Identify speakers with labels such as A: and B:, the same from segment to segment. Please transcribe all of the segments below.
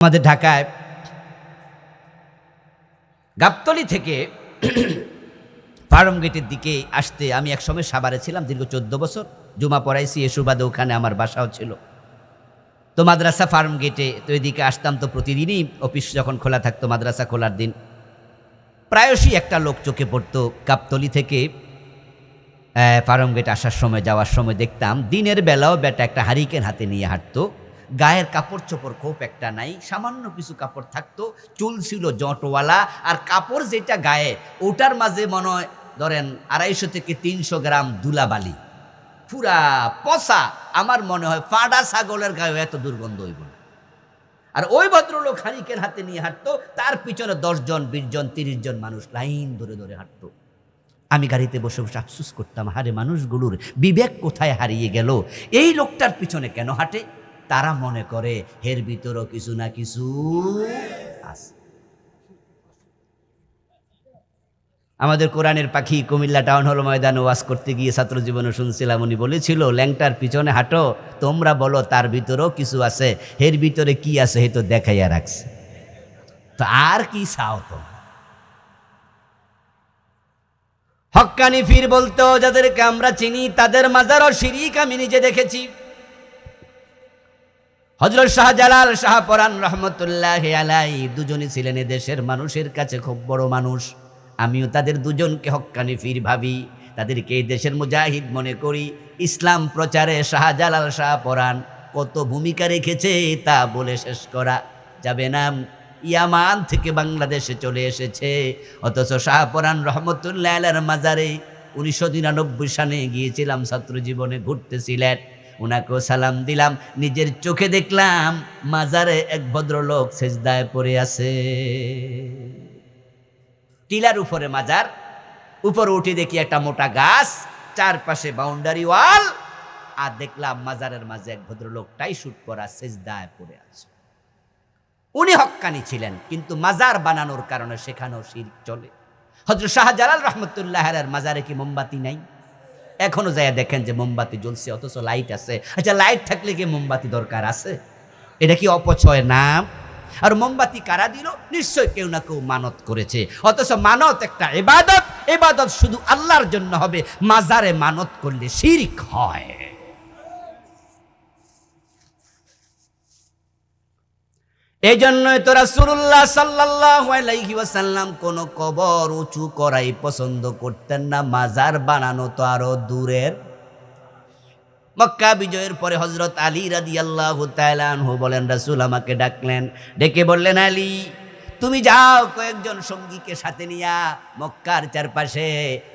A: আমাদের ঢাকায় গাবতলী থেকে ফার্ম গেটের দিকে আসতে আমি একসময় সাভারে ছিলাম দীর্ঘ 14 বছর, জুমা পড়াইছি, এ সুবাদে ওখানে আমার বাসাও ছিল। তো মাদ্রাসা ফার্ম গেটে তো এদিকে আসতাম, তো প্রতিদিনই অফিস যখন খোলা থাকতো, মাদ্রাসা খোলার দিন প্রায়শই একটা লোক চোখে পড়তো। গাবতলী থেকে ফার্ম গেট আসার সময়, যাওয়ার সময় দেখতাম দিনের বেলাও বেটা একটা হারিকেন হাতে নিয়ে হাঁটতো। গায়ের কাপড় চোপড় খুব একটা নাই, সামান্য কিছু কাপড় থাকতো, চুল ছিল জটওয়ালা, আর কাপড় যেটা গায়ে ওটার মাঝে মনে হয় ধরেন 250 থেকে 300 গ্রাম ধুলাবালি, পুরা পচা। আমার মনে হয় ফাডা ছাগলের গায়ে এত দুর্গন্ধ হইব না। আর ওই ভদ্রলোক হারিকেন হাতে নিয়ে হাঁটতো, তার পিছনে 10 জন 20 জন 30 জন মানুষ লাইন ধরে ধরে হাঁটতো। আমি গাড়িতে বসে বসে আফসোস করতাম, হারে মানুষগুলোর বিবেক কোথায় হারিয়ে গেল, এই লোকটার পিছনে কেন হাঁটে? তারা মনে করে এর ভিতরও কিছু না কিছু আছে। আমাদের কোরআনের পাখি কুমিল্লা টাউন হল ময়দানে ওয়াজ করতে গিয়ে ছাত্র জীবনে শুনছিলাম, উনি বলেছিল, ল্যাংটার পিছনে হাঁটো, তোমরা বলো তার ভিতরেও কিছু আছে, এর ভিতরে কি আছে হে তো দেখাইয়া রাখছে, তো আর কি চাও তো। হক্কানি ফির বলতো, যাদেরকে আমরা চিনি তাদের মাজারও শিরিক আমি নিজে দেখেছি। হযরত শাহজালাল শাহপরান রহমতুল্লাহ আলাই দুজনই ছিলেন এদেশের মানুষের কাছে খুব বড় মানুষ। আমিও তাদের দুজনকে হক্কানি ফির ভাবি, তাদেরকে এই দেশের মুজাহিদ মনে করি। ইসলাম প্রচারে শাহজালাল শাহপরান কত ভূমিকা রেখেছে তা বলে শেষ করা যাবে না। ইয়ামান থেকে বাংলাদেশে চলে এসেছে, অথচ শাহপরান রহমতুল্লাহ আলাইহির মাজারে 1999 সালে গিয়েছিলাম, ছাত্র জীবনে ঘুরতেছিলেন, ওনাকেও সালাম দিলাম, নিজের চোখে দেখলাম মাজারে এক ভদ্রলোক সেজদায় পড়ে আছে। টিলার উপরে মাজার, উপরে উঠে দেখি একটা মোটা গাছ, চারপাশে বাউন্ডারি ওয়াল, আর দেখলাম মাজারের মাঝে এক ভদ্রলোক টাই শুট করা সেজদায় পড়ে আছে। উনি হক্কানি ছিলেন, কিন্তু মাজার বানানোর কারণে সেখানেও শিরক চলে। হযরত শাহজালাল রহমতুল্লাহ আলাইহির মাজারে কি মোমবাতি নাই? এখনো যায় দেখেন যে মোমবাতি জ্বলছে, অথচ লাইট আছে। আচ্ছা, লাইট থাকলে কি মোমবাতি দরকার আছে? এটা কি অপচয় না? আর মোমবাতি কারা দিল? নিশ্চয় কেউ না কেউ মানত করেছে, অথচ মানত একটা ইবাদত, ইবাদত শুধু আল্লাহর জন্য হবে, মাজারে মানত করলে শিরক হয়। এই জন্যই তো রাসূলুল্লাহ সাল্লাল্লাহু আলাইহি ওয়াসাল্লাম কোন কবর উঁচু করাই পছন্দ করতেন না, মাজার বানানো তো আরো দূরের। মক্কা বিজয়ের পরে হযরত আলী রাদিয়াল্লাহু তাআলা আনহু বলেন, রাসূল আমাকে ডাকলেন, ডেকে বললেন, আলী তুমি যাও কয়েকজন সঙ্গীকে সাথে নিয়া মক্কার চারপাশে,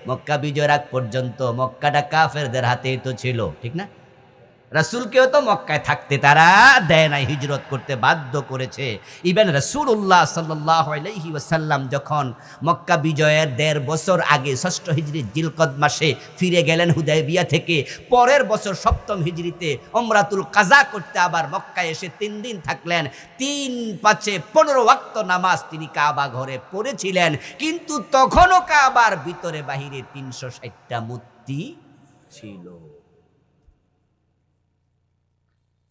A: মক্কা বিজয়ের আগ পর্যন্ত মক্কাটা কাফেরদের হাতেই তো ছিল, ঠিক না? রাসূলকেও তো মক্কায় থাকতে তারা দেয় নাই, হিজরত করতে বাধ্য করেছে। ইভেন রাসূলুল্লাহ সাল্লাল্লাহু আলাইহি ওয়াসাল্লাম যখন মক্কা বিজয়ের 1.5 বছর আগে 6 হিজরি জিলকদ মাসে ফিরে গেলেন হুদায়বিয়া থেকে, পরের বছর 7 হিজরিতে উমরাতুল কাজা করতে আবার মক্কায় এসে 3 দিন থাকলেন। 3-5 15 ওয়াক্ত নামাজ তিনি কাবা ঘরে পড়েছিলেন, কিন্তু তখনও কাবার ভিতরে বাহিরে 360টা মূর্তি ছিল।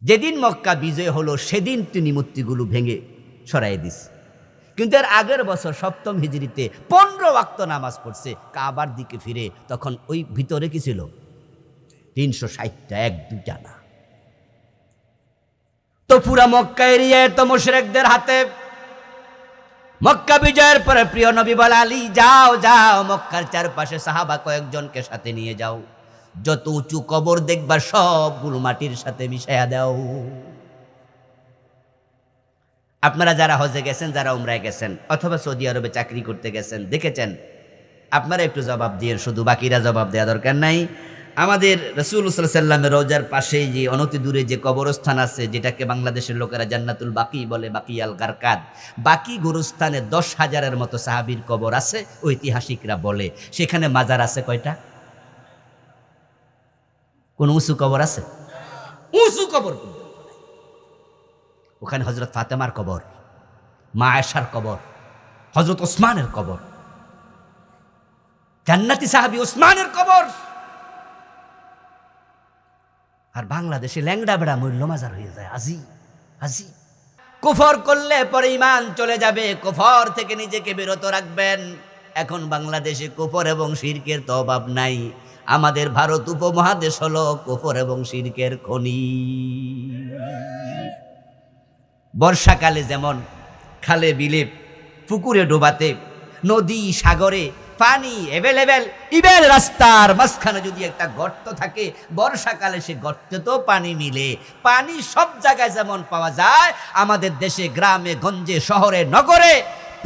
A: যেদিন মক্কা বিজয় হলো সেদিন তিনি মূর্তিগুলো ভেঙে সরাই দিস, কিন্তু এর আগের বছর 7 হিজরিতে 15 ওয়াক্ত নামাজ পড়ছে কাবার দিকে ফিরে, তখন ওই ভিতরে কি ছিল? 360টা, 1-2টা না। তো পুরা মক্কা এরিয়ায় তো মুশরিকদের হাতে। মক্কা বিজয়ের পরে প্রিয় নবী বলে, আলী যাও যাও মক্কার চারপাশে সাহাবা কয়েকজনকে সাথে নিয়ে যাও, যত উঁচু কবর দেখবা সবগুলো মাটির সাথে মিশাইয়া দাও। আপনারা যারা হজে গেছেন, যারা উমরায় গেছেন, অথবা সৌদি আরবে চাকরি করতে গেছেন, দেখেছেন, আপনারা একটু জবাব দিয়ে, শুধু বাকিরা জবাব দেওয়া দরকার নাই। আমাদের রাসূলুল্লাহ সাল্লাল্লাহু আলাইহি ওয়াসাল্লামের রওজার পাশেই যে অনতি দূরে যে কবরস্থান আছে, যেটাকে বাংলাদেশের লোকেরা জান্নাতুল বাকি বলে, বাকি আল গারকাদ, বাকি গোরস্থানে 10,000-এর মতো সাহাবীর কবর আছে, ঐতিহাসিকরা বলে। সেখানে মাজার আছে কয়টা? কোন উঁচু কবর আছে? উঁচু কবর ওখানে হযরত ফাতেমার কবর, মা আয়েশার কবর, হযরত ওসমানের কবর, জান্নাতি সাহাবী ওসমানের কবর। আর বাংলাদেশে ল্যাংড়া বেড়া মূল্য মাজার হয়ে যায়। আজি আজি কুফর করলে পরে ঈমান চলে যাবে, কুফর থেকে নিজেকে বিরত রাখবেন। এখন বাংলাদেশে কুফর এবং শিরকের তো অভাব নাই। আমাদের ভারত উপমহাদেশ হলো কুফর এবং শিরকের খনি। বর্ষাকালে যেমন খালে বিলে পুকুরে ডোবাতে, নদী সাগরে পানি অ্যাভেলেবেল, ইভেন রাস্তার মাঝখানে যদি একটা গর্ত থাকে, বর্ষাকালে সে গর্তে তো পানি মিলে। পানি সব জায়গায় যেমন পাওয়া যায়, আমাদের দেশে গ্রামে গঞ্জে শহরে নগরে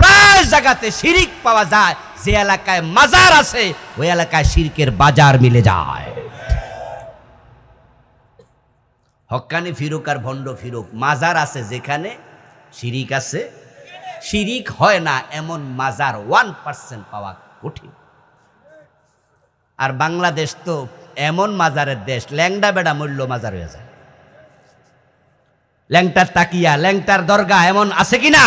A: প্রায় জায়গাতে শিরিক পাওয়া যায়। যে এলাকায় মাজার আছে ওই এলাকায় শিরকের বাজার মিলে যায়। হক্কানি ফিরুক আর ভণ্ড ফিরুক, মাজার আছে যেখানে শিরিক আছে, শিরিক হয় না এমন মাজার 1% পাওয়া কঠিন। আর বাংলাদেশ তো এমন মাজারের দেশ, ল্যাংডা বেড়া মূল্য মাজার হয়ে যায়। ল্যাংটার তাকিয়া, ল্যাংটার দরগা এমন আছে কিনা?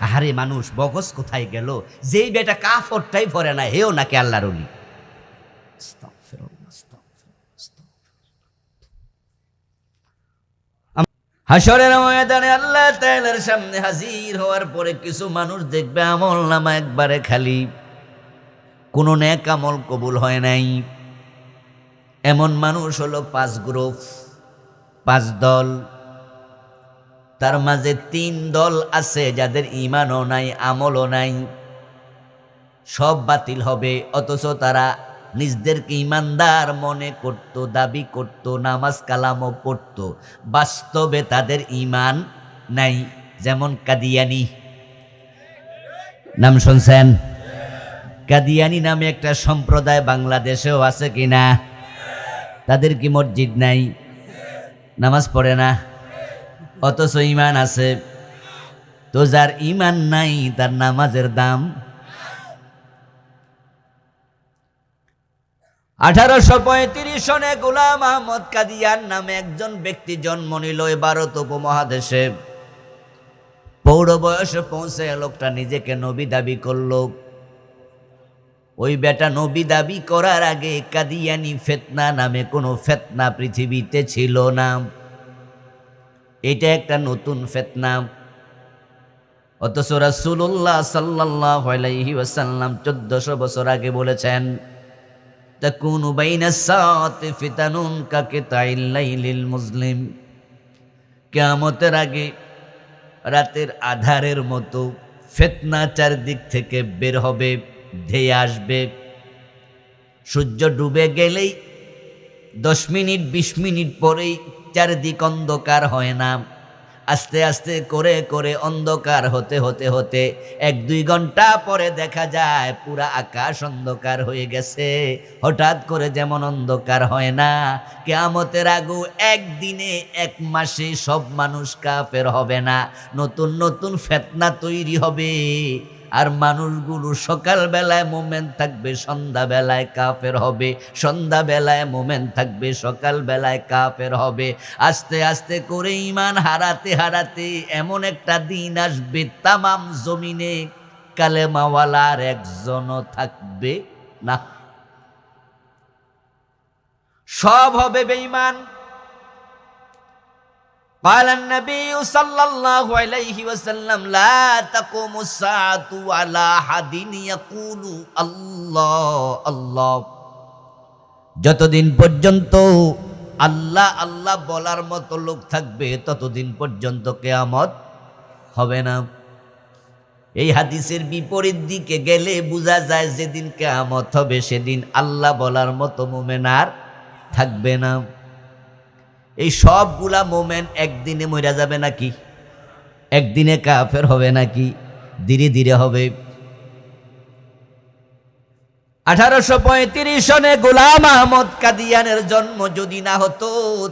A: আরে মানুষ বগস কোথায় গেল? যেই বেটা কাফরটাই পরে না, হেও নাকি আল্লাহর ওলি। হাসরের ময়দানে আল্লাহ তাআলার সামনে হাজির হওয়ার পরে কিছু মানুষ দেখবে আমল নামা একবারে খালি, কোনো নেক আমল কবুল হয় নাই। এমন মানুষ হলো 5 গ্রুপ, 5 দল। তার মাঝে 3 দল আছে যাদের ঈমানও নাই, আমলও নাই, সব বাতিল হবে। অথচ তারা নিজদেরকে ঈমানদার মনে করত, দাবি করত, নামাজ কালামও পড়ত, বাস্তবে তাদের ঈমান নাই। যেমন কাদিয়ানি, নাম শুনছেন? কাদিয়ানি নামে একটা সম্প্রদায় বাংলাদেশেও আছে কিনা? তাদের কি মসজিদ নাই, নামাজ পড়ে না, অথচ ঈমান আছে। তো যার ঈমান নাই তার নামাজের দাম। 1835 সনে গোলাম আহমদ কাদিয়ান নামে একজন ব্যক্তি জন্ম নিল ভারত উপমহাদেশে। পৌর বয়সে পৌঁছে লোকটা নিজেকে নবী দাবি করলো। ওই বেটা নবী দাবি করার আগে কাদিয়ানি ফিতনা নামে কোনো ফিতনা পৃথিবীতে ছিল না। এটা একটা নতুন ফিতনা। অথচ রাসূলুল্লাহ সাল্লাল্লাহু আলাইহি ওয়াসাল্লাম 1400 বছর আগে বলেছেন, তাকুনু বাইনাস সাআতি ফিতানুন কাকিতাইল লাইলিল মুসলিম। কিয়ামতের আগে রাতের আধারের মতো ফিতনা চারদিক থেকে বের হবে, ধেয়ে আসবে। সূর্য ডুবে গেলেই 10 মিনিট 20 মিনিট পরেই চারদিক অন্ধকার হয় না, আস্তে আস্তে করে করে অন্ধকার হতে হতে হতে 1-2 ঘন্টা পরে দেখা যায় পুরা আকাশ অন্ধকার হয়ে গেছে। হঠাৎ করে যেমন অন্ধকার হয় না, কিয়ামতের আগে একদিনে 1 মাসে সব মানুষ কাফের হবে না, নতুন নতুন ফিতনা তৈরি হবে। আর মানুষগুলো সকাল বেলায় মোমেন থাকবে, সন্ধ্যা বেলায় কাফের হবে, সন্ধ্যা বেলায় মোমেন থাকবে, সকাল বেলায় কাফের হবে। আস্তে আস্তে করে ঈমান হারাতে হারাতে এমন একটা দিন আসবে তামাম জমিনে কালেমাওয়ালার একজনও থাকবে না, সব হবে বেঈমান। قال النبي صلى الله عليه وسلم لا تقوم الساعة على أحد يقول الله الله। যতদিন পর্যন্ত আল্লাহ আল্লাহ বলার মতো লোক থাকবে ততদিন পর্যন্ত কিয়ামত হবে না। এই হাদিসের বিপরীত দিকে গেলে বোঝা যায় যেদিন কিয়ামত হবে সেদিন আল্লাহ বলার মতো মুমিন আর থাকবে না। এই সবগুলা মোমেন একদিনে মরে যাবে নাকি? একদিনে কাফের হবে নাকি? ধীরে ধীরে হবে। 1835 সনে গোলাম আহমদ কাদিয়ানের জন্ম যদি না হতো,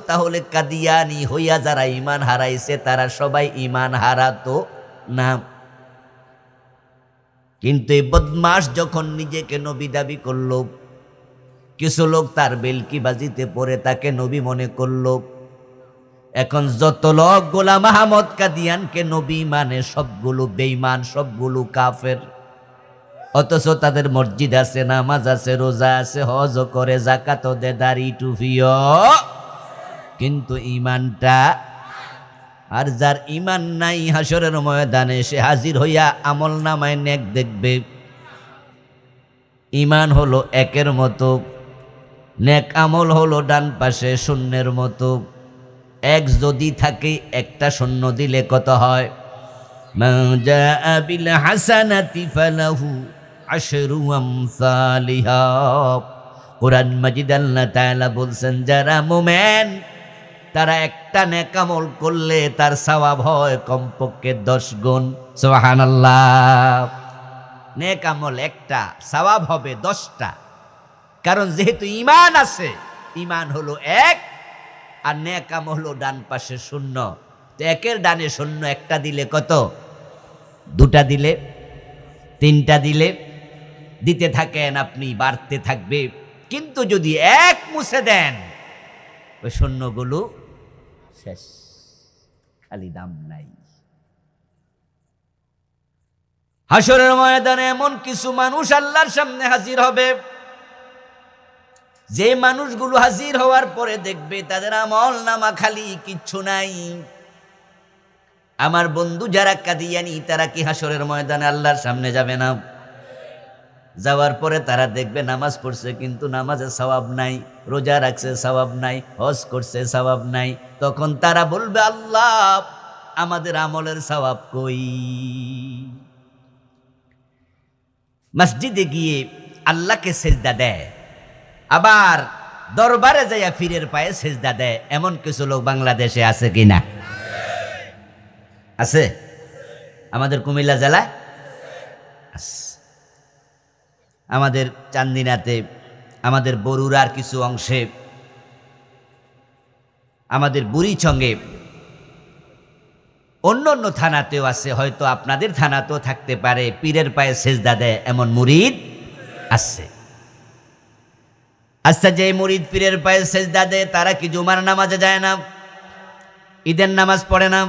A: তাহলে কাদিয়ানি হইয়া যারা ঈমান হারাইছে তারা সবাই ঈমান হারাতো না। কিন্তু এই বদমাশ যখন নিজেকে নবী দাবি করলো, কিছু লোক তার বেলকিবাজিতে পড়ে তাকে নবী মনে করলো। এখন যত লোক গোলাম আহমদ কাদিয়ানকে নবী মানে সবগুলো বেঈমান, সবগুলো কাফের। অথচ তাদের মসজিদ আছে, নামাজ আছে, রোজা আছে, হজ করে, যাকাত দেয়, দাড়ি টুপিও, কিন্তু ঈমানটা আর যার ঈমান নাই হাসরের ময়দানে সে হাজির হইয়া আমল নামায় নেক দেখবে। ঈমান হলো একের মতো, নেক আমল হলো ডান পাশে শূন্যের মতো। এক যদি থাকে একটা শূন্য দিলে কত হয়? মান জাআ বিল হাসানাতি ফালাহু আশরু আমসালিহা। কোরআন মাজিদ আল্লাহ তাআলা বলছেন যারা মুমিন তারা একটা নেক আমল করলে তার সওয়াব হয় কমপক্ষে 10 গুণ। সুবহানাল্লাহ। নেক আমল একটা, সওয়াব হবে 10টা। কারণ যেহেতু ঈমান আছে, ঈমান হলো এক, আর নেক আমল হলো ডান পাশে শূন্য। তো একের ডানে শূন্য একটা দিলে কত? 2টা দিলে, 3টা দিলে, দিতে থাকেন আপনি, বাড়তে থাকবে। কিন্তু যদি এক মুছে দেন ওই শূন্যগুলো শেষ, খালি দাম নাই। হাসরের ময়দানে এমন কিছু মানুষ আল্লাহর সামনে হাজির হবে, যে মানুষগুলো হাজির হওয়ার পরে দেখবে তাদের আমল নামা খালি, কিচ্ছু নাই। আমার বন্ধু যারা কাদিয়ানি তারা কি হাসরের ময়দানে আল্লাহর সামনে যাবে না? যাওয়ার পরে তারা দেখবে নামাজ পড়ছে কিন্তু নামাজে সওয়াব নাই, রোজা রাখছে সওয়াব নাই, হজ করছে সওয়াব নাই। তখন তারা বলবে আল্লাহ আমাদের আমলের সওয়াব কই? মসজিদে গিয়ে আল্লাহকে সেজদা দেয়, আবার দরবারে যাইয়া ফিরের পায়ে সেজদা দেয়। এমন কিছু লোক বাংলাদেশে আছে কিনা? আছে। আমাদের কুমিল্লা জেলায় আছে, আমাদের চান্দিনাতে, আমাদের বরুড়ার কিছু অংশে, আমাদের বুড়িচঙ্গে, অন্য অন্য থানাতেও আছে, হয়তো আপনাদের থানাতেও থাকতে পারে। পীরের পায়ে সেজদা দেয় এমন মুরিদ আছে। আচ্ছা, যে মুরিদ পীরের পায়ে সেজদা দেয় তারা কি জুমার নামাজে যায় না? ঈদের নামাজ পড়ে না?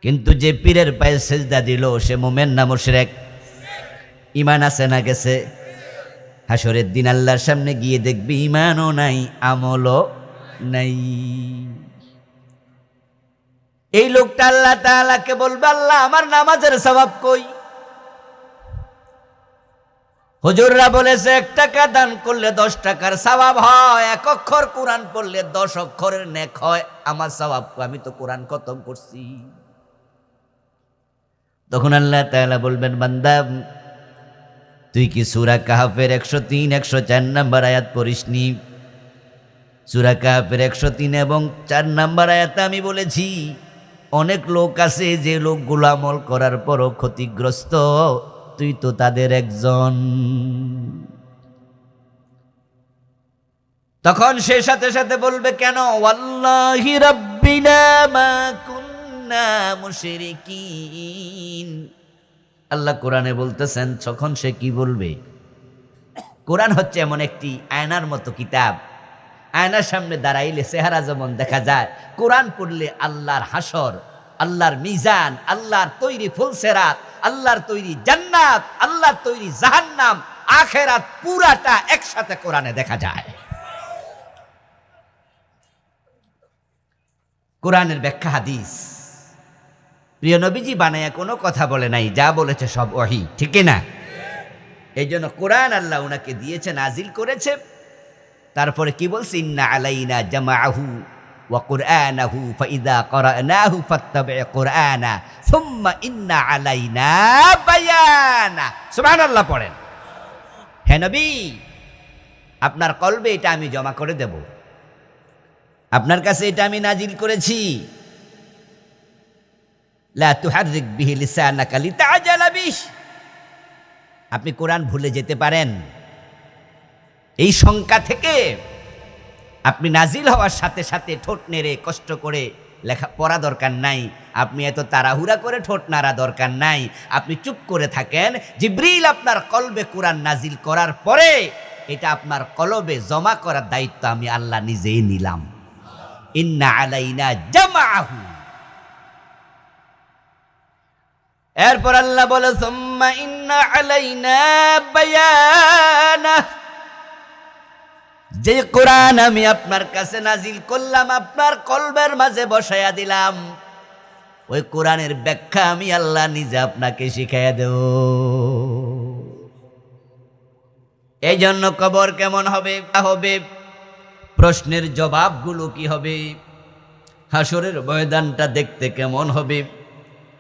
A: কিন্তু যে পীরের পায়ে সেজদা দিল সে মুমিন না মুশরিক? ঈমান আছে না গেছে? হাসরের দিন আল্লাহর সামনে গিয়ে দেখবি ঈমানও নাই, আমলও নাই। এই লোকটা আল্লাহ তাআলাকে বলবে আল্লাহ আমার নামাজের সওয়াব কই? হুজুররা বলেছে 1 টাকা দান করলে 10 টাকার সওয়াব হয়, 1 অক্ষর কোরআন পড়লে 10 অক্ষরের নেক হয়। আমার সওয়াব, আমি তো কোরআন খতম করছি। তখন আল্লাহ তাআলা বলবেন বান্দা তুই কি সূরা কাহফের 103, 104 নম্বর আয়াত পড়িসনি? সূরা কাহফের 103 এবং 4 নম্বর আয়াতে আমি বলেছি অনেক লোক আছে যে লোকগুলো আমল করার পরও ক্ষতিগ্রস্ত, তুই তো তাদের একজন। তখন সে সাথে সাথে বলবে কেন? ওয়াল্লাহি রাব্বিনা মা কুন্না মুশরিকিন। আল্লাহ কোরআনে বলতেছেন, তখন সে কি বলবে? কোরআন হচ্ছে এমন একটি আয়নার মতো কিতাব, আয়নার সামনে দাঁড়াইলে চেহারা যেমন দেখা যায়, কোরআন পড়লে আল্লাহর হাসর, আল্লাহর মিজান, আল্লাহর তৈরি ফুলসেরাত, আল্লাহর তৈরি জান্নাত, আল্লাহর তৈরি জাহান্নাম, আখেরাত পুরাটা একসাথে কোরআনে দেখা যায়। কোরআনের ব্যাখ্যা হাদিস। প্রিয় নবীজি বানায়া কোনো কথা বলে নাই, যা বলেছে সব ওহী, ঠিক না? এই জন্য কোরআন আল্লাহ উনাকে দিয়েছে, নাজিল করেছে। তারপরে কি বলছে? ইন্না আলাইনা জামাআহু ওয়া কুরআনাহু ফাইযা ক্বরানাহু ফাত্তাবি' কুরআনা সুম্মা ইন্না আলাইনা বায়ানা। সুবহানাল্লাহ পড়েন। হে নবী, আপনার কলবে এটা আমি জমা করে দেব, আপনার কাছে এটা আমি নাজিল করেছি। লা তুহাররিক বিহি লিসানাকা লিতা'জালা বিহি। আপনি কোরআন ভুলে যেতে পারেন, এই শঙ্কা থেকে আপনি নাজিল হওয়ার সাথে সাথে ঠোঁট নেড়ে কষ্ট করে লেখা পড়া দরকার নাই। আপনি এত তাড়াহুড়া করে ঠোঁট নাড়া দরকার নাই। আপনি চুপ করে থাকেন। জিবরিল আপনার কলবে কোরআন নাজিল করার পরে এটা আপনার কলবে জমা করার দায়িত্ব আমি আল্লাহ নিজেই নিলাম। ইন্না আলাইনা জামাআহু। এরপর আল্লাহ বলে সুম্মা ইন্না আলাইনা বায়ানা। যে কোরআন আমি আপনার কাছে নাজিল করলাম, আপনার কলবের মাঝে বসায়া দিলাম, ওই কোরআনের ব্যাখ্যা আমি আল্লাহ নিজে আপনাকে শিখাইয়া দেব। এই জন্য কবর কেমন হবে, প্রশ্নের জবাবগুলো কি হবে, হাসরের ময়দানটা দেখতে কেমন হবে,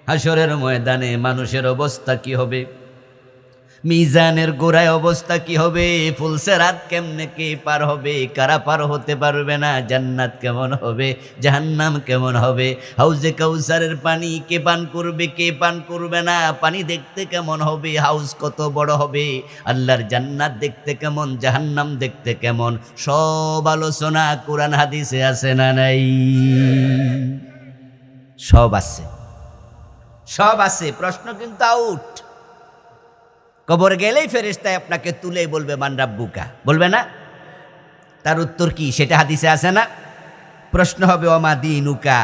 A: হাসরের ময়দানে মানুষের অবস্থা কি হবে, মিজানের গোড়ায় অবস্থা কি হবে, ফুলসেরাত কেমনে কে পার হবে, কারা পার হতে পারবে না, জান্নাত কেমন হবে, জাহান্নাম কেমন হবে, হাউজে কাউসারের পানি কে পান করবে কে পান করবে না, পানি দেখতে কেমন হবে, হাউস কত বড় হবে, আল্লাহর জান্নাত দেখতে কেমন, জাহান্নাম দেখতে কেমন, সব আলোচনা কোরআন হাদিসে আছে না নাই? সব আছে, সব আছে। প্রশ্ন কিন্তু আউট। কবর গেলেই ফেরেশতায় আপনাকে তুলেই বলবে মান রাব্বুকা, বলবে না? তার উত্তর কি, সেটা হাদিসে আছে না? প্রশ্ন হবে ওমা দীনুকা,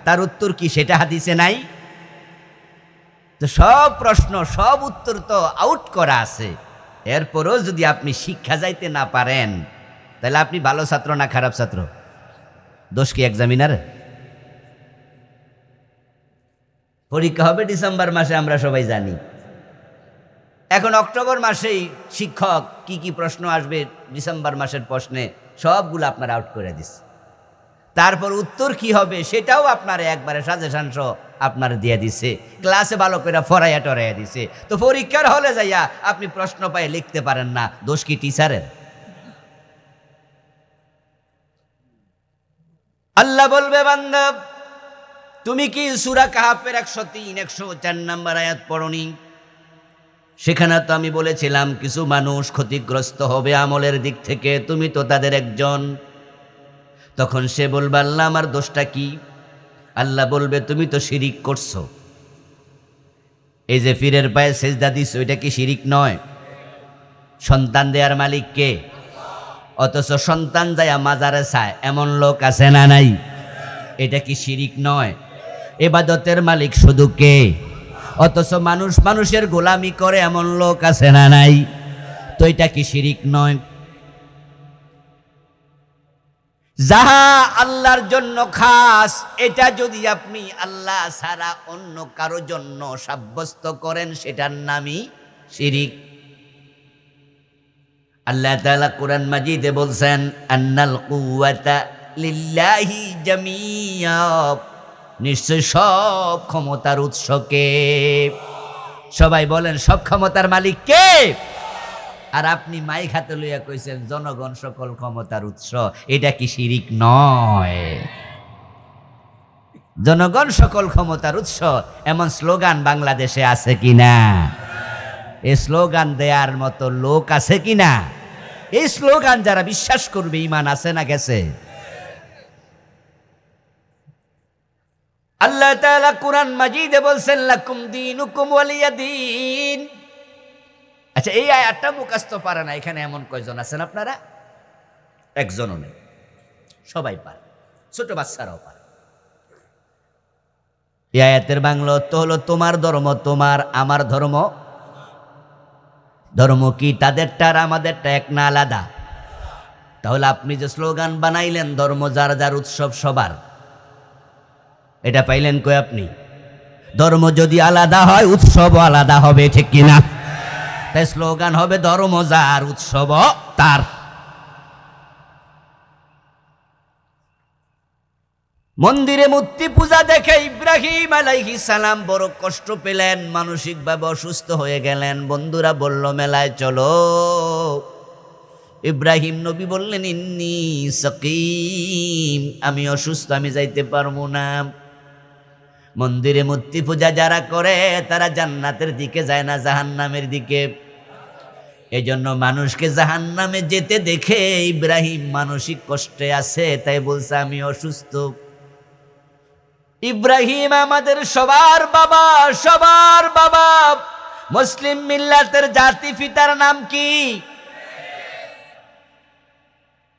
A: তার উত্তর কি, সেটা হাদিসে নাই? তো সব প্রশ্ন সব উত্তর তো আউট করা আছে। এরপরও যদি আপনি শিক্ষা যাইতে না পারেন, তাহলে আপনি ভালো ছাত্র না খারাপ ছাত্র? দোষ কি এক্সামিনার? পরীক্ষা হবে ডিসেম্বর মাসে, আমরা সবাই জানি। এখন অক্টোবর মাসেই শিক্ষক কি কি প্রশ্ন আসবে ডিসেম্বর মাসের প্রশ্নে সবগুলো আপনার আউট করে দিচ্ছে। তারপর উত্তর কি হবে সেটাও আপনার একবারে সাজেশন সহ আপনার দিয়ে দিছে, ক্লাসে ভালো করে ফরাইয়া টরাইয়া দিছে। তো পরীক্ষার হলে যাইয়া আপনি প্রশ্ন পাই লিখতে পারেন না, দোষ কি টিচারের? আল্লাহ বলবে বান্দা তুমি কি সূরা কাহাফের 103 104 নম্বর আয়াত পড়নি? সেখানে তো আমি বলেছিলাম কিছু মানুষ ক্ষতিগ্রস্ত হবে আমলের দিক থেকে, তুমি তো তাদের একজন। তখন সে বলবে আল্লাহ আমার দোষটা কি? আল্লাহ বলবে তুমি তো শিরিক করছো। এই যে পীরের পায়ে সেজদা দিছো, এটা কি শিরিক নয়? সন্তান দেয়ার মালিক কে? অথচ সন্তান যায়া মাজারে চায় এমন লোক আছে না নাই? এটা কি শিরিক নয়? ইবাদতের মালিক শুধু কে? অথচ মানুষ মানুষের গোলামি করে এমন লোক আছে না নাই? তো এটা কি শিরিক নয়? যাহা আল্লাহর জন্য খাস, এটা যদি আপনি আল্লাহ ছাড়া অন্য কারো জন্য সাব্যস্ত করেন, সেটার নামই শিরিক। আল্লাহ তাআলা কোরআন মাজিদে বলছেন আন্নাল কুওয়াতা লিল্লাহি জামিয়া, নিশ্চয় সব ক্ষমতার উৎস কে? সবাই বলেন সব ক্ষমতার মালিক কে? আর আপনি মাইক হাতে লইয়া কইছেন জনগণ সকল ক্ষমতার উৎস, এটা কি শিরিক নয়? জনগণ সকল ক্ষমতার উৎস এমন স্লোগান বাংলাদেশে আছে কিনা? এই স্লোগান দেয়ার মতো লোক আছে কিনা? এই স্লোগান যারা বিশ্বাস করবে ঈমান আছে না গেছে? আল্লাহ তাআলা কুরআন মাজিদে বলছেন লাকুম দীনুকুম ওয়ালিয়া দীন। আচ্ছা, এই আয়াতটা মুখস্থ পারে না এখানে এমন কয়জন আছেন আপনারা? একজনও নেই, সবাই পারে, ছোট বাচ্চারাও পারে। এই আয়াতের বাংলা অর্থ হলো তোমার ধর্ম তোমার, আমার ধর্ম। ধর্ম কি তাদেরটা আর আমাদেরটা এক না আলাদা? তাহলে আপনি যে স্লোগান বানাইলেন ধর্ম যার যার উৎসব সবার, এটা পাইলেন কই আপনি? ধর্ম যদি আলাদা হয় উৎসবও আলাদা হবে, ঠিক কিনা? তাই স্লোগান হবে ধর্ম যার উৎসব তার। মন্দিরে মূর্তি পূজা দেখে ইব্রাহিম আলাইহিস সালাম বড় কষ্ট পেলেন, মানসিকভাবে অসুস্থ হয়ে গেলেন। বন্ধুরা বলল মেলায় চলো। ইব্রাহিম নবী বললেন ইন্নী সাকিম, আমি অসুস্থ, আমি যাইতে পারবো না। মন্দিরে মূর্তি পূজা যারা করে তারা জান্নাতের দিকে যায় না, জাহান্নামের দিকে। এই জন্য মানুষকে জাহান্নামে যেতে দেখে ইব্রাহিম মানসিক কষ্টে আছে, তাই বলছে আমি অসুস্থ। ইব্রাহিম আমাদের সবার বাবা, সবার বাবা। মুসলিম মিল্লাতের জাতি পিতার নাম কি?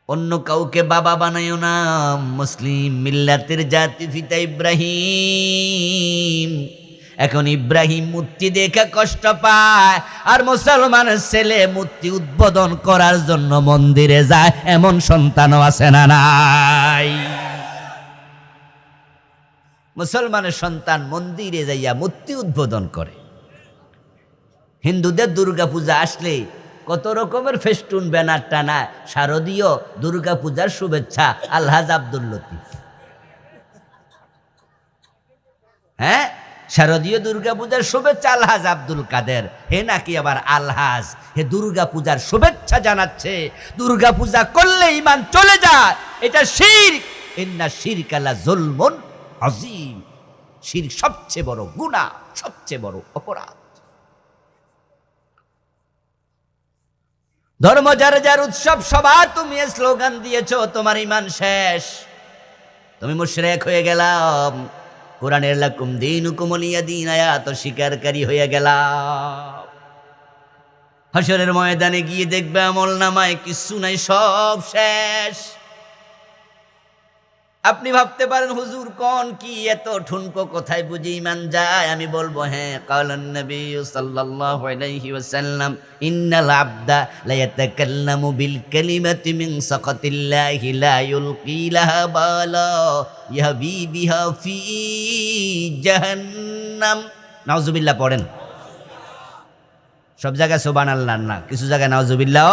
A: অন্য কাউকে বাবা বানাইও না, মুসলিম মিল্লাতের জাতি পিতা ইব্রাহিম। এখন ইব্রাহিম মূর্তি দেখে কষ্ট পায়, আর মুসলমানের ছেলে মূর্তি উদ্বোধন করার জন্য মন্দিরে যায়, এমন সন্তানও আছে না নাই? মুসলমানের সন্তান মন্দিরে যাইয়া মূর্তি উদ্বোধন করে। হিন্দুদের দুর্গা পূজা আসলে কত রকমের ফেস্টুন ব্যানার টানা, শারদীয় দুর্গা পূজার শুভেচ্ছা আলহাজ আব্দুল লতিফ। হ্যাঁ, শারদীয় দুর্গা পূজার শুভেচ্ছা আলহাজ আব্দুল কাদের। হে নাকি আবার আলহাজ, হে দুর্গা পূজার শুভেচ্ছা জানাচ্ছে। দুর্গা পূজা করলে ঈমান চলে যায়, এটা শিরক। ইন্না শিরকা লা যুলমুন আযীম। শিরক সবচেয়ে বড় গুনাহ, সবচেয়ে বড় অপরাধ। ধর্ম যার যার উৎসব সবার তুমি স্লোগান দিয়েছো, তোমার ঈমান শেষ, তুমি মুশরিক হয়ে গেলাম। কোরআনের লাকুম দীনুকুম ওয়ালিয়া দীন আয়াত স্বীকারকারী হয়ে গেলাম। হাশরের ময়দানে গিয়ে দেখবে আমল নামায় কিচ্ছু নাই, সব শেষ। আপনি ভাবতে পারেন হুজুর কোন কি এত ঠুনকো কোথায় বুঝি ঈমান যায়? আমি বলবো হ্যাঁ, কালান নবী সাল্লাল্লাহু আলাইহি ওয়াসাল্লাম ইন্নাল আবদা লা ইয়াতাকাল্লামু বিল কালিমাতি মিন সাকাতিল্লাহি লা ইউলকি লাহা বালা ইয়াহবি বিহা ফি জাহান্নাম। নাউজুবিল্লাহ পড়েন। সব জায়গায় সুবহানাল্লাহ না, কিছু জায়গায় নাউজুবিল্লাহ।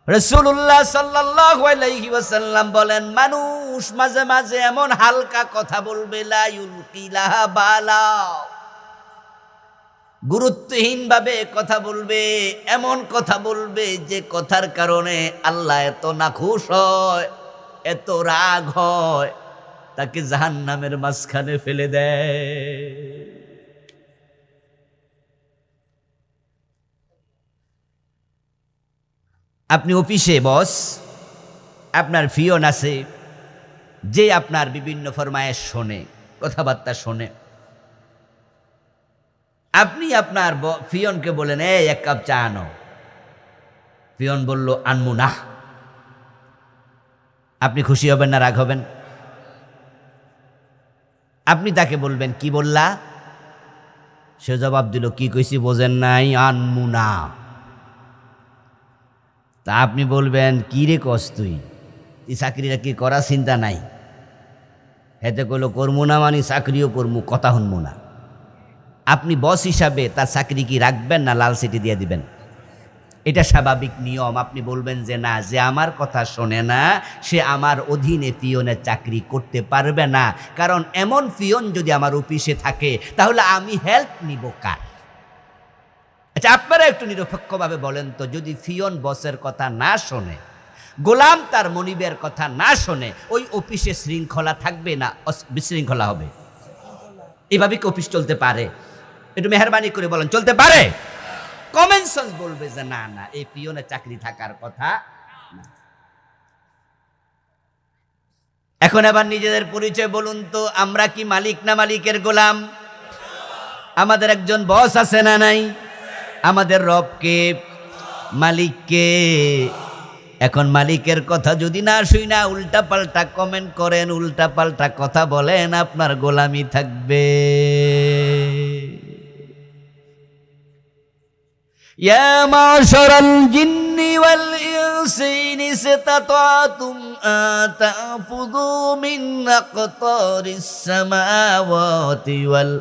A: রাসূলুল্লাহ সাল্লাল্লাহু আলাইহি ওয়াসাল্লাম বলেন, মানুষ মাঝে মাঝে এমন হালকা কথা বলবে, লা ইউলকি লাহা বালা, গুরুত্বহীন ভাবে কথা বলবে, এমন কথা বলবে যে কথার কারণে আল্লাহ এত নাখুশ হয়, এত রাগ হয়, তাকে জাহান্নামের মাঝখানে ফেলে দেয়। আপনি অফিসে বস, আপনার পিয়ন আছে যে আপনার বিভিন্ন ফরমায়েশ শোনে, কথাবার্তা শোনে। আপনি আপনার পিয়নকে বলেন, এই এক কাপ চা আনো। পিয়ন বলল আনমু না। আপনি খুশি হবেন না রাগ হবেন? আপনি তাকে বলবেন, কি বললা? সে জবাব দিল, কি কইছি বোঝেন নাই, আনমু না। তা আপনি বলবেন, কি রে কস তুই চাকরিটা কি করার চিন্তা নাই? হেতে কইলো করমু না মানে চাকরিও করমু, কথা শুনমু না। আপনি বস হিসাবে তার চাকরি কি রাখবেন না লাল সিটি দিয়ে দিবেন? এটা স্বাভাবিক নিয়ম। আপনি বলবেন যে না, যে আমার কথা শোনে না সে আমার অধীনে পিয়নের চাকরি করতে পারবে না, কারণ এমন পিয়ন যদি আমার অফিসে থাকে তাহলে আমি হেল্প নিব কার? আচ্ছা, আপনারা একটু নিরপেক্ষভাবে বলেন তো, যদি পিয়ন বসের কথা না শোনে, গোলাম তার মনিবের কথা না শোনে, ওই অফিসে শৃঙ্খলা থাকবে না বিশৃঙ্খলা হবে? এভাবে কি অফিস চলতে পারে? একটু মেহরবানি করে বলেন, চলতে পারে? কমন সেন্স বলবে যে না না, এই পিয়নের চাকরি থাকার কথা না। এখন আবার নিজেদের পরিচয় বলুন তো, আমরা কি মালিক না মালিকের গোলাম? আমাদের একজন বস আছে না নাই? আমাদের রবকে, মালিককে। এখন মালিকের কথা যদি না শুই না, উল্টা পাল্টা কমেন্ট করেন, উল্টা পাল্টা কথা বলেন, আপনার গোলামি থাকবে। ইয়া মাশারাল জিন্নি ওয়াল ইনসি ইন ইসতাতাতুম আতাফুযু মিন আকতারিস সামাওয়াতি ওয়াল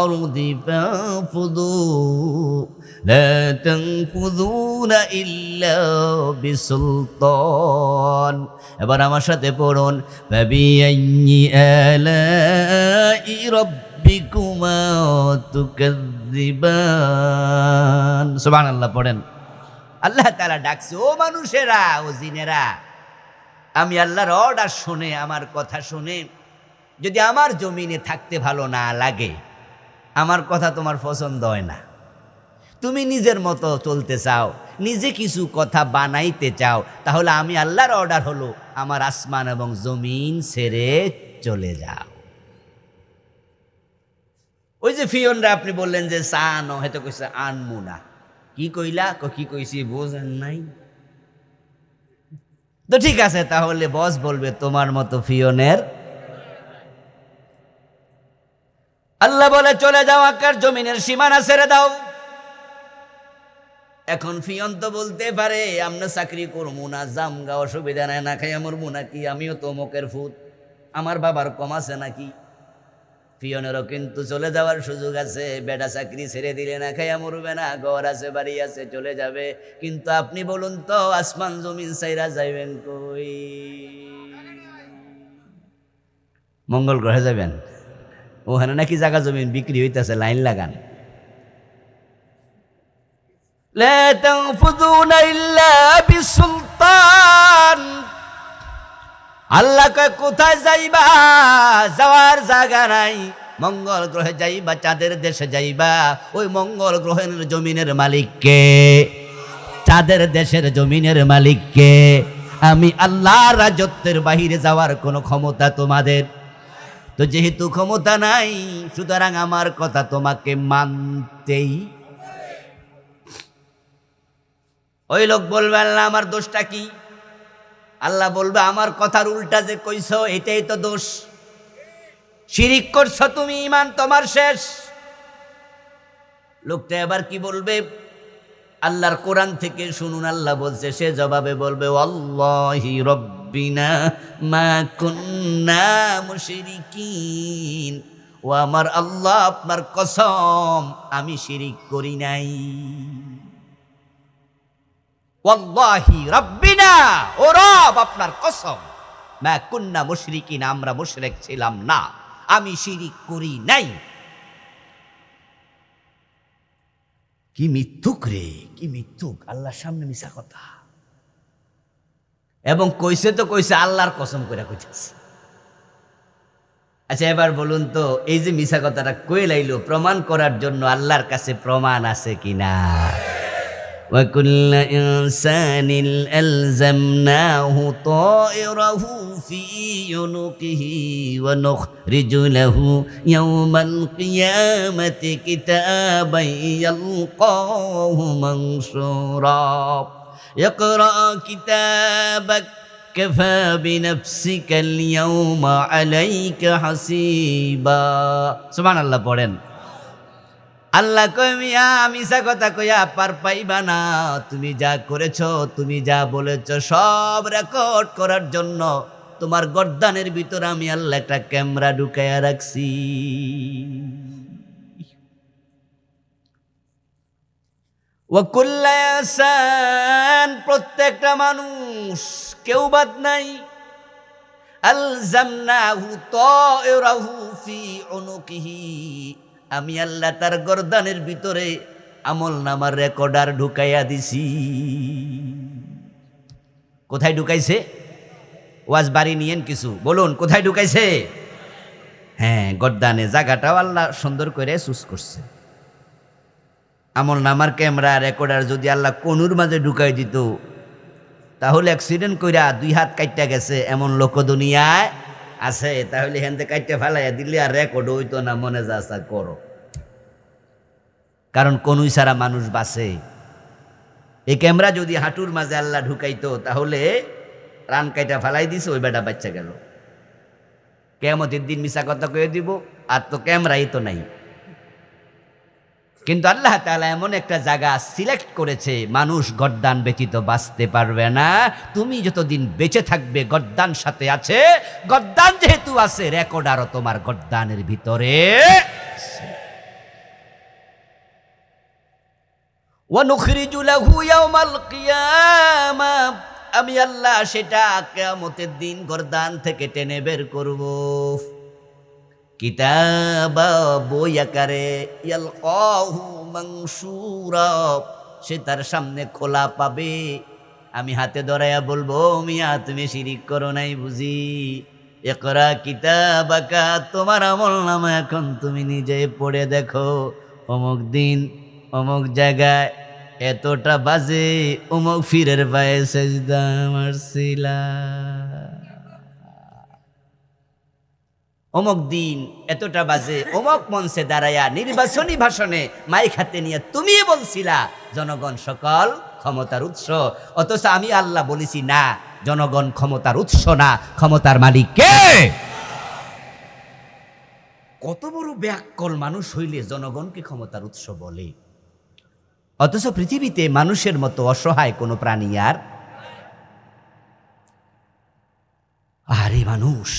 A: আরদি ফাফুযু লা তানফুযুনা ইল্লা বিসুলতান। এবার আমার সাথে পড়ুন, ফাবিআইয়ি আলাই রাব্বিকুমা তুকাযযিবান। সুবহানাল্লাহ পড়েন। আল্লাহ তাআলা ডাকছে, ও মানুষেরা, ও জিনেরা, আমি আল্লাহর অর্ডার শুনে, আমার কথা শুনে যদি আমার জমিনে থাকতে ভালো না লাগে, আমার কথা তোমার পছন্দ হয় না, তুমি নিজের মতো চলতে চাও, নিজে কিছু কথা বানাইতে চাও, তাহলে আমি আল্লাহর অর্ডার হলো আমার আসমান এবং জমিন ছেড়ে চলে যাও। ওই যে ফিয়নরা আপনি বললেন যে সানো, হয়তো কইছে আনমু না। কি কইলা? কি কইছি বোঝেন নাই? তো ঠিক আছে, তাহলে বস বলবে তোমার মতো ফিয়নের আল্লাহ বলে চলে যাও, আকার জমিনের সীমানা ছেড়ে দাও। এখন ফিয়ন তো বলতে পারে আমরা চাকরি করবো না, জামগা, অসুবিধা নাই, না খাই মরবো নাকি, আমিও তো মুখের ফুট, আমার বাবার কম আছে নাকি। ফিয়নেরও কিন্তু চলে যাওয়ার সুযোগ আছে, বেটা চাকরি ছেড়ে দিলে না খাইয়া মরবে না, ঘর আছে, বাড়ি আছে, চলে যাবে। কিন্তু আপনি বলুন তো, আসমান জমিন চাইরা যাইবেন কই? মঙ্গল গ্রহে যাবেন, ওখানে নাকি জায়গা জমিন বিক্রি হইতেছে, লাইন লাগান। লা তানফুযুনা ইল্লা বিসুলতান। আল্লাহ কয় কোথায় যাইবা, যাওয়ার জায়গা নাই। মঙ্গল গ্রহে যাইবা, চাঁদের দেশে যাইবা, ওই মঙ্গল গ্রহের জমিনের মালিক কে? চাঁদের দেশের জমিনের মালিক কে? আমি আল্লাহর রাজত্বের বাহিরে যাওয়ার কোনো ক্ষমতা তোমাদের তো যেহেতু ক্ষমতা নাই, সুতরাং আমার কথা তোমাকে মানতেই। ওই লোক বলবে আল্লাহ আমার দোষটা কি? আল্লাহ বলবে আমার কথার উল্টা যে কইছো এটাই তো দোষ, শিরিক করছো তুমি, ঈমান তোমার শেষ। লোকটা এবার কি বলবে? আল্লাহর কোরআন থেকে শুনুন, আল্লাহ বলছে, সে জবাবে বলবে ওয়াল্লাহি রব্বিনা মা কুন্না মুশরিকিন। ও আমার আল্লাহ, আপনার কসম আমি শিরিক করি নাই। ওয়াল্লাহি রব্বিনা, ও রব আপনার কসম, মা কুন্না মুশরিকিন, আমরা মুশরিক ছিলাম না, আমি শিরিক করি নাই। কি মিথ্যুক রে, কি মিথ্যুক! আল্লাহর সামনে মিছা কথা, এবং কইছে তো কইছে আল্লাহর কসম করে কইতেছে। আচ্ছা এবার বলুন তো, এই যে মিছা কথাটা কই লাইলো, প্রমাণ করার জন্য আল্লাহর কাছে প্রমাণ আছে কিনা? وَكُلَّ إِنسَانٍ أَلْزَمْنَاهُ طَائِرَهُ فِي عُنُقِهِ وَنُخْرِجُ لَهُ يَوْمَ الْقِيَامَةِ كِتَابًا يَلْقَاهُ مَنشُورًا اقْرَأْ كِتَابَكَ كَفَى بِنَفْسِكَ الْيَوْمَ عَلَيْكَ حَسِيبًا। সুবহান আল্লাহ পড়েন। আল্লাহ কয় মিয়া মিছা কথা কইয়া পার পাইবা না, তুমি যা করেছো, তুমি যা বলেছ সব রেকর্ড করার জন্য তোমার গর্দানের ভিতর আমি আল্লাহ একটা ক্যামেরা ঢুকাইয়া রাখছি। ওয়া কুল্লা ইনসান, প্রত্যেকটা মানুষ, কেউ বাদ নাই, আলজামনাহু তায়রাহু ফি উনুকিহি, আমি আল্লাহ তার গর্দানের ভিতরে আমল নামার রেকর্ডার ঢুকাইয়া দিছি। কোথায় ঢুকাইছে? ওয়াজ বাড়ি নিয়েন কিছু, বলুন কোথায় ঢুকাইছে? হ্যাঁ, গর্দানে। জায়গাটাও আল্লাহ সুন্দর করে চুজ করছে। আমল নামার ক্যামেরা রেকর্ডার যদি আল্লাহ কোনুর মাঝে ঢুকাই দিত, তাহলে অ্যাক্সিডেন্ট কইরা 2 হাত কাইটা গেছে এমন লোক দুনিয়ায় আছে, তাহলে হেনতে কাইটে ফেলাইয়া দিলে আর রেকর্ড হইতো না, মনে যা আসা করো। কারণ কোনুই সারা মানুষ বাঁচে। এই ক্যামেরা যদি হাঁটুর মাঝে আল্লাহ ঢুকাইতো, তাহলে রান কাইটা ফেলাই দিছে, ওই বেটা বাচ্চা গেল। কিয়ামতের দিন মিছা কথা কয়ে দিব, আর তো ক্যামেরাই তো নাই। কিন্তু আল্লাহ তাআলা এমন একটা জায়গা সিলেক্ট করেছে, মানুষ গর্দান ব্যতীত বাঁচতে পারবে না। তুমি যতদিন বেঁচে থাকবে গর্দান সাথে আছে, গর্দান যেহেতু আছে রেকর্ড আরো তোমার গর্দানের ভিতরে। ওয়া নুখরিজু লাহু ইয়াওমাল কিয়ামাহ, আমি আল্লাহ সেটা কিয়ামতের দিন গর্দান থেকে টেনে বের করব। কিতাবা, বই আকারে, ইয়ালকাহু মানশুরা, সে তার সামনে খোলা পাবে। আমি হাতে ধরাইয়া বলবো, মিয়া তুমি শিরিক করো নাই বুঝি? ইকরা কিতাবাকা, তোমার আমলনামা এখন তুমি নিজে পড়ে দেখো। অমুক দিন অমুক জায়গায় এতটা বাজে অমুক ফিরের পায়ে সেজদা মারছিলা। অমুক দিন এতটা বাজে অমুক মঞ্চে দাঁড়াইয়া নির্বাচনী ভাষণে মাইক হাতে নিয়ে তুমি বলছিলা জনগণ সকল ক্ষমতার উৎস। অথচ আমি আল্লাহ বলেছি না, জনগণ ক্ষমতার উৎস না, ক্ষমতার মালিক কে? কত বড় ব্যাককল মানুষ হইলে জনগণকে ক্ষমতার উৎস বলে, অথচ পৃথিবীতে মানুষের মতো অসহায় কোনো প্রাণী আর আরে মানুষ।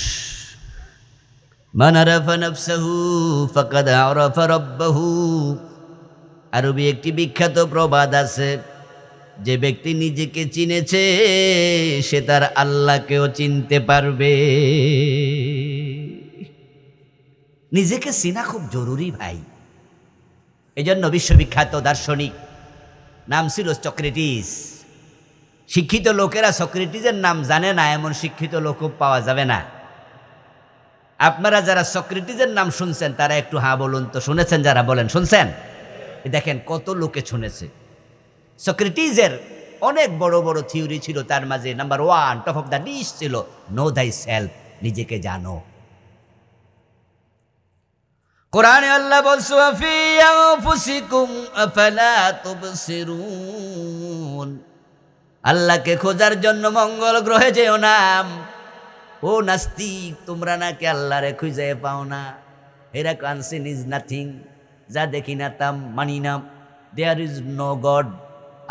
A: মান আরাফা নাফসাহু ফাকাদ আরাফা রাব্বাহু। আরবি একটি বিখ্যাত প্রবাদ আছে, যে ব্যক্তি নিজেকে চিনেছে সে তার আল্লাহকেও চিনতে পারবে। নিজেকে চিনা খুব জরুরি ভাই। এই জন্য বিশ্ববিখ্যাত দার্শনিক নাম ছিল সক্রেটিস। শিক্ষিত লোকেরা সক্রেটিসের নাম জানে না এমন শিক্ষিত লোকও পাওয়া যাবে না। আপনারা যারা সক্রেটিসের নাম শুনছেন তারা একটু হ্যাঁ বলুন তো। শুনেছেন যারা বলেন শুনছেন? দেখেন কত লোকে শুনেছে। সক্রেটিসের অনেক বড় বড় থিওরি ছিল, তার মাঝে number 1 top of the list ছিল নো দাই সেলফ, নিজেকে জানো। কোরআনে আল্লাহ বলছে ফি আনফুসিকুম আফালা তুবসিরুন। আল্লাহকে খোঁজার জন্য মঙ্গল গ্রহে যেও না। ও নাস্তিক, তোমরা নাকি আল্লাহরে খুঁজে পাও না। এরা আনসিন ইজ নাথিং, যা দেখি না তা মানি না। দেয়ার ইজ নো গড,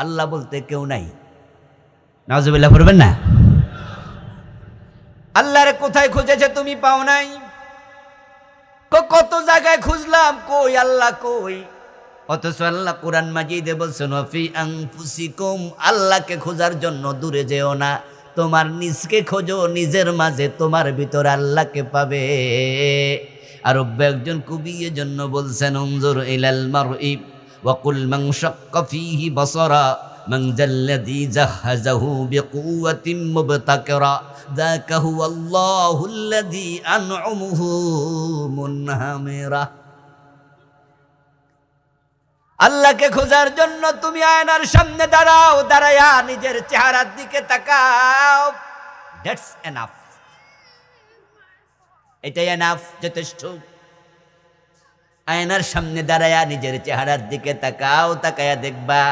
A: আল্লাহ বলতে কেউ নাই। নাউজুবিল্লাহ পড়বেন না। আল্লাহরে কোথায় খুঁজেছে তুমি পাও নাই? কত জায়গায় খুঁজলাম, কই আল্লাহ কই? অথচ আল্লাহ কোরআন মাজিদে বলছেন ফি আনফুসিকুম, আল্লাহকে খোঁজার জন্য দূরে যেও না, তোমার নিজকে খোঁজো, নিজের মাঝে তোমার ভিতর আল্লাহকে পাবে। আর একজন কবি এর জন্য বলছেন উনজুর ইলাল মারই ওয়া কুল মান শাক্কা ফীহি বাসারা মান জাল্লাযী জাহাযাহু বিকুওয়াতিন মুবতাকিরা যাকা হুয়াল্লাহুল্লাযী আন'উমুহু মুনহামিরা। আল্লাহকে খোঁজার জন্য তুমি আয়নার সামনে দাঁড়াও, দাঁড়ায়া নিজের চেহারার দিকে তাকাও। দ্যাটস এনাফ, এটাই এনাফ, যথেষ্ট। আয়নার সামনে দাঁড়ায়া নিজের চেহারার দিকে তাকাও, তাকায়া দেখবা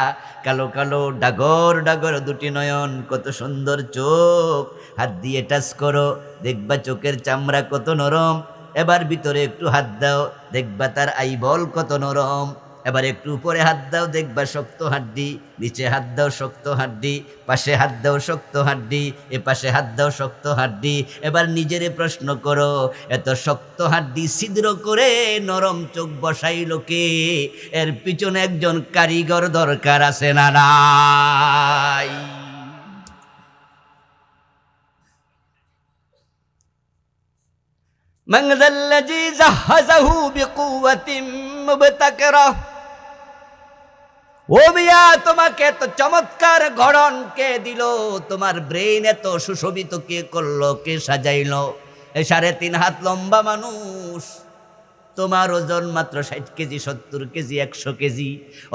A: কালো কালো ডাগর ডাগর দুটি নয়ন, কত সুন্দর চোখ। হাত দিয়ে টাচ করো, দেখবা চোখের চামড়া কত নরম। এবার ভিতরে একটু হাত দাও, দেখবা তার আইবল কত নরম। এবার একটু উপরে হাত দাও, দেখবা শক্ত হাড্ডি। নিচে হাত দাও, শক্ত হাড্ডি। পাশে হাত দাও, শক্ত হাড্ডি। এ পাশে হাত দাও, শক্ত হাড্ডি। এবার নিজেরে প্রশ্ন করো, এত শক্ত হাড্ডি ছিদ্র করে নরম চোখ বসাইল কে? এর পিছনে একজন কারিগর দরকার আছে না নাই? মান যাল্লাযী জাহাযাহু বিকুওয়াতিন মুবতাকিরা। ও মিয়া, তোমাকে এত চমৎকার গড়ন কে দিল? তোমার ব্রেইন এত সুশোভিত কে করলো, কে সাজাইলো? এই 3.5 হাত লম্বা মানুষ, তোমার ওজন মাত্র 60 কেজি, 70 কেজি, 100 কেজি।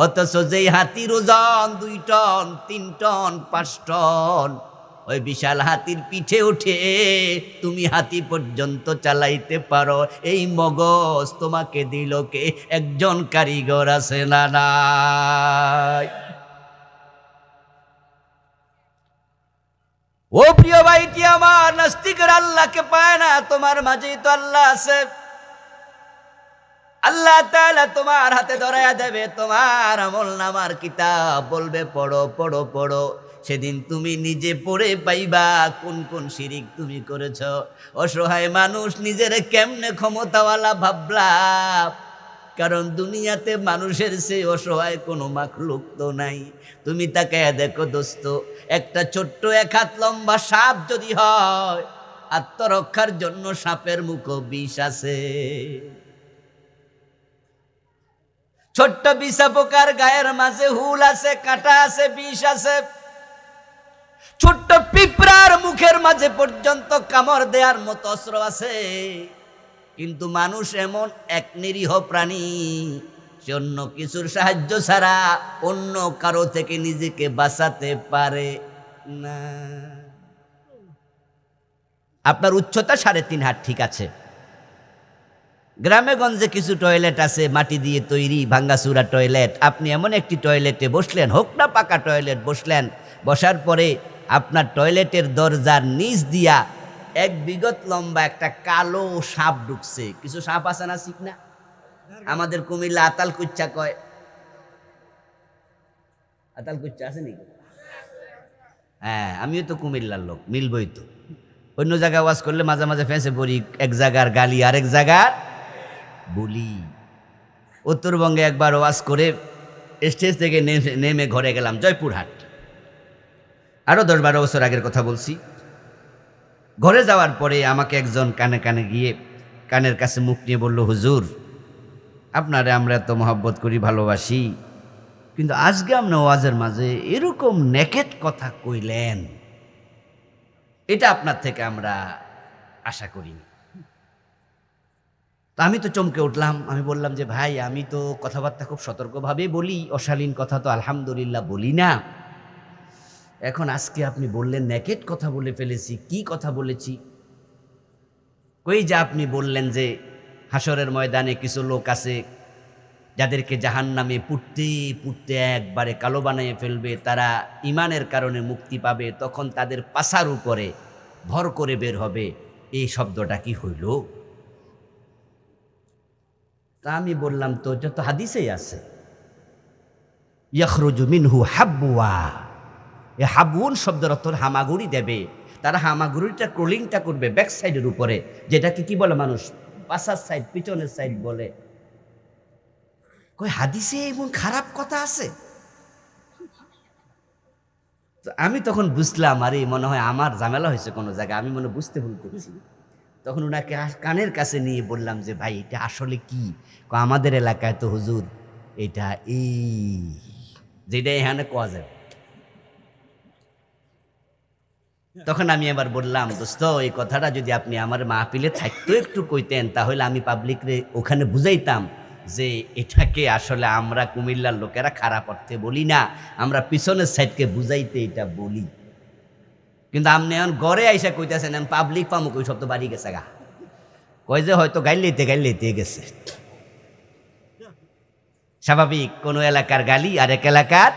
A: অথচ যেই হাতির ওজন 2 টন, 3 টন, 5 টন, ওই বিশাল হাতির পিঠে উঠে তুমি হাতি পর্যন্ত চালাইতে পারো। এই মগজ তোমাকে দিল কে? একজন কারিগর আছে না নাই? ও প্রিয় ভাইটি আমার, নাস্তিকের আল্লাহকে পায় না, তোমার মাঝেই তো আল্লাহ আছে। আল্লাহ তাআলা তোমার হাতে ধরায়া দেবে তোমার আমলনামার কিতাব, বলবে পড়ো পড়ো পড়ো। সেদিন তুমি নিজে পড়ে পাইবা কোন কোন শিরিক তুমি করেছ। অসহায় মানুষ নিজের কেমনে ক্ষমতাওয়ালা ভাবলা, কারণ দুনিয়াতে মানুষের চেয়ে অসহায় কোনো মাখলুক তো নাই। তুমি তাকায়া দেখো দোস্ত, একটা ছোট্ট 1 হাত লম্বা সাপ যদি হয়, আত্মরক্ষার জন্য সাপের মুখও বিষ আছে। ছোট্ট বিছা পোকার গায়ের মাঝে হুল আছে, কাঁটা আছে, বিষ আছে। ছোট্ট পিঁপড়ার মুখের মাঝে পর্যন্ত কামড় দেওয়ার মতো অস্ত্র আছে। কিন্তু মানুষ এমন এক নিরীহ প্রাণী, সে অন্য কিছুর সাহায্য ছাড়া অন্য কারো থেকে নিজেকে বাঁচাতে পারে না। আপনার উচ্চতা 3.5 হাত, ঠিক আছে। গ্রামে গঞ্জে কিছু টয়লেট আছে মাটি দিয়ে তৈরি, ভাঙ্গাচুরা টয়লেট। আপনি এমন একটি টয়লেটে বসলেন, হোক না পাকা টয়লেট, বসলেন। বসার পরে আপনার টয়লেটের দরজার নিচ দিয়া এক বিগত লম্বা একটা কালো সাপ ঢুকছে। কিছু সাপ আছে না চিকনা, আমাদের কুমিল্লা আতাল কুচ্চা কয়। আতাল কুচ্চা আছে নাকি? হ্যাঁ, আমিও তো কুমিল্লার লোক, মিলবই তো। অন্য জায়গায় ওয়াজ করলে মাঝে মাঝে ফেঁসে পড়ি, এক জায়গার গালি আরেক জায়গার বলি। উত্তরবঙ্গে একবার ওয়াজ করে স্টেজ থেকে নেমে ঘরে গেলাম, জয়পুরহাট, আরো 10-12 বছর আগের কথা বলছি। ঘরে যাওয়ার পরে আমাকে একজন কানে কানে গিয়ে কানের কাছে মুখ নিয়ে বলল, হুজুর আপনারে আমরা এত মহব্বত করি, ভালোবাসি, কিন্তু আজকে আপনি ওয়াজের মাঝে এরকম নেকেট কথা কইলেন, এটা আপনার থেকে আমরা আশা করিনি। তা আমি তো চমকে উঠলাম। আমি বললাম যে ভাই, আমি তো কথাবার্তা খুব সতর্কভাবে বলি, অশালীন কথা তো আলহামদুলিল্লাহ বলি না। এখন আজকে আপনি বললেন নেকেট কথা বলে ফেলেছি, কি কথা বলেছি? কই যে আপনি বললেন যে হাসরের ময়দানে কিছু লোক আছে যাদেরকে জাহান্নামে পুড়তে পুড়তে একবারে কালো বানিয়ে ফেলবে, তারা ইমানের কারণে মুক্তি পাবে, তখন তাদের পাছার উপরে ভর করে বের হবে। এই শব্দটা কি হইল? তা আমি বললাম, তো এটা তো হাদিসেই আছে, ইয়াখরুজু মিনহু হাব্বুয়া। এই হাবুন শব্দের অর্থ হামাগুড়ি দেবে। তারা হামাগুড়িটা ক্রোলিংটা করবে ব্যাক সাইডের উপরে, যেটাকে কি বলে মানুষ, পাছার সাইড, পিছনের সাইড বলে। কই হাদিসে এমন খারাপ কথা আছে? তো আমি তখন বুঝলাম, আরে মনে হয় আমার ঝামেলা হয়েছে কোনো জায়গায়, আমি মনে বুঝতে ভুল করেছি। তখন ওনাকে কানের কাছে নিয়ে বললাম যে ভাই, এটা আসলে কি? আমাদের এলাকায় তো হুজুর এটা এই যেটা এখানে কোয়া যায়। তখন আমি আবার বললাম, দোস্ত এই কথাটা যদি আপনি আমার মাহফিলে থাকতো একটু কইতেন, তাহলে আমি পাবলিকরে ওখানে বুঝাইতাম যে এটাকে আসলে আমরা কুমিল্লার লোকেরা খারাপ অর্থে বলি না, আমরা পিছনের সাইডকে বুঝাইতে এটা বলি। কিন্তু আপনি এখন গড়ে আইসা কইতেছেন আমি পাবলিক পামুক, ওই শব্দ বাড়ি গেছে গা, কয় যে হয়তো গাইলেতে গেছে। স্বাভাবিক, কোনো এলাকার গালি আরেক এলাকার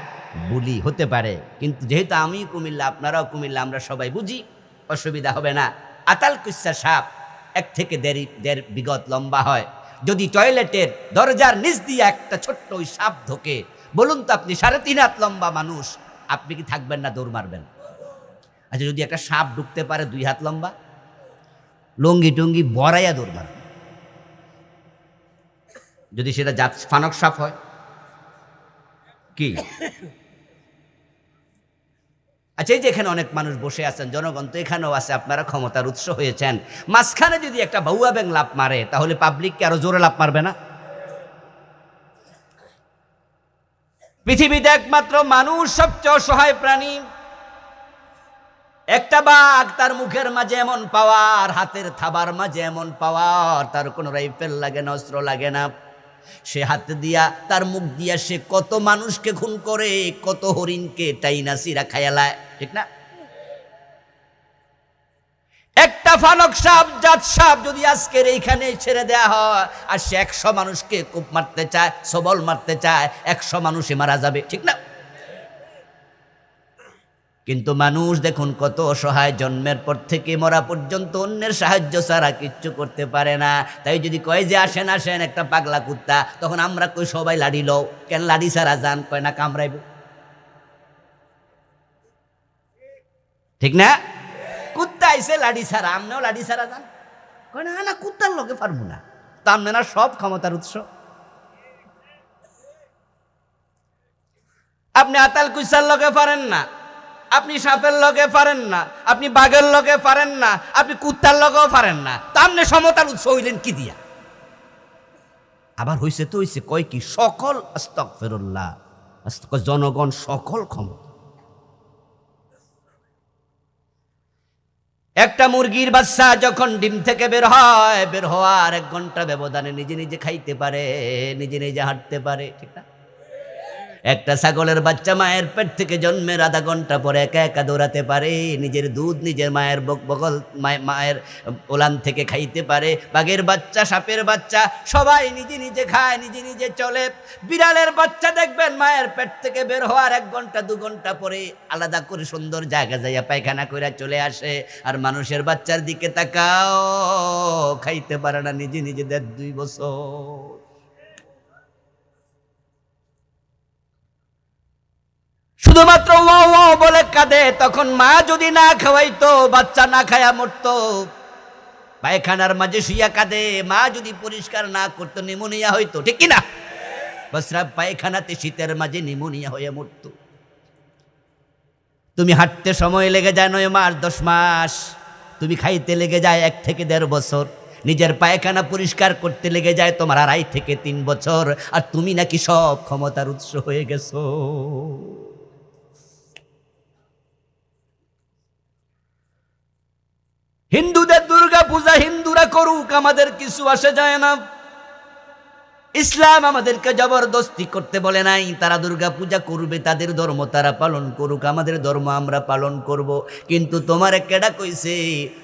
A: বুলি হতে পারে, কিন্তু যেহেতু আমি কুমিল্লা, আপনারাও কুমিল্লা, আমরা সবাই বুঝি, অসুবিধা হবে না। আতাল কুচ্চা সাপ 1 থেকে 1.5 বিগত লম্বা হয়। যদি টয়লেটের দরজার নিচ দিয়ে একটা ছোট্ট ওই সাপ ঢোকে, বলুন তো আপনি 3.5 হাত লম্বা মানুষ, আপনি কি থাকবেন না দৌড় মারবেন? আচ্ছা, যদি একটা সাপ ঢুকতে পারে 2 হাত লম্বা, লঙ্গি টঙ্গি বড়াইয়া দৌড় মারবেন। যদি সেটা ফানক সাপ হয় কি? আচ্ছা, এই যে এখানে অনেক মানুষ বসে আছেন, জনগণ তো এখানেও আছে, আপনারা ক্ষমতার উৎস হয়েছেন, মাঝখানে যদি একটা বাউয়া ব্যাং লাফ মারে, তাহলে পাবলিককে আরো জোরে লাফ মারবে না? পৃথিবীতে একমাত্র মানুষ সবচেয়ে অসহায় প্রাণী। একটা বাঘ, তার মুখের মাঝে এমন পাওয়ার, হাতের থাবার মাঝে এমন পাওয়ার, তার কোনো রাইফেল লাগে না, অস্ত্র লাগে না, সে হাত দিয়া, তার মুখ দিয়া সে কত মানুষকে খুন করে, কত হরিণকে টাইনা সিরা খায়ালায়, ঠিক না? একটা ফানক সাপ, জাত সাপ যদি আজকের এইখানে ছেড়ে দেয়া হয়, আর সে 100 মানুষকে কূপ মারতে চায়, সবল মারতে চায়, 100 মানুষে মারা যাবে, ঠিক না? কিন্তু মানুষ দেখুন কত অসহায়, জন্মের পর থেকে মরা পর্যন্ত অন্যের সাহায্য ছাড়া কিচ্ছু করতে পারে না। তাই যদি কয় যে আসেন আসেন একটা পাগলা কুত্তা, তখন আমরা কই সবাই লাড়ি লও, কেন লাড়ি ছাড়া যান? কয় না কামড়াইব, ঠিক না? কুত্তা আইসে লাড়ি ছাড়া, আমনেও লাড়ি ছাড়া যান, কয় না না কুত্তার লোকে পারবো না। তা আমনে না সব ক্ষমতার উৎস। আপনি আতাল কুচ্চার লোকে পারেন না, আপনি সাপের লগে পারেন না, আপনি বাঘের লগে পারেন না, আপনি কুত্তার লগেও পারেন না, তা আপনি সমতার উৎস হইলেন কি দিয়া? আবার হইছে তো হইছে, কয় কি সকল আস্তাগফিরুল্লাহ, জনগণ সকল ক্ষমতা। একটা মুরগির বাচ্চা যখন ডিম থেকে বের হয়, বের হওয়ার 1 ঘন্টা ব্যবধানে নিজে নিজে খাইতে পারে, নিজে নিজে হাঁটতে পারে, ঠিক না? একটা ছাগলের বাচ্চা মায়ের পেট থেকে জন্মের আধা ঘন্টা পরে একা একা দৌড়াতে পারে, নিজের দুধ নিজের মায়ের বগল মায়ের ওলান থেকে খাইতে পারে। বাঘের বাচ্চা, সাপের বাচ্চা সবাই নিজে নিজে খায়, নিজে নিজে চলে। বিড়ালের বাচ্চা দেখবেন মায়ের পেট থেকে বের হওয়ার 1 ঘন্টা 2 ঘন্টা পরে আলাদা করে সুন্দর জায়গা যাইয়া পায়খানা কইরা চলে আসে। আর মানুষের বাচ্চার দিকে তাকাও, খাইতে পারে না নিজে নিজে 1.5-2 বছর। শুধুমাত্র ওয়াও ওয়াও বলে কাঁদে। তখন মা যদি না খাওয়াইতো, বাচ্চা না খায়া মরতো। পায়খানার মাঝে শুইয়া কাঁদে, মা যদি পরিষ্কার না করতো নিউমোনিয়া হইতো, ঠিক কিনা? প্রস্রাব পায়খানাতে শীতের মাঝে নিউমোনিয়া হয়ে মরতো। তুমি হাঁটতে সময় লেগে যায় 9 মাস 10 মাস, তুমি খাইতে লেগে যায় 1 থেকে 1.5 বছর, নিজের পায়খানা পরিষ্কার করতে লেগে যায় তোমার 2.5 থেকে 3 বছর। আর তুমি নাকি সব ক্ষমতার উৎস হয়ে গেছো। হিন্দুদের দুর্গা পূজা হিন্দুরা করুক, আমাদের কিছু আসে যায় না। ইসলাম আমাদেরকে জবরদস্তি করতে বলে নাই। তারা দুর্গা পূজা করবে, তাদের ধর্ম তারা পালন করুক, আমাদের ধর্ম আমরা পালন করব। কিন্তু তোমার কেডা কইছে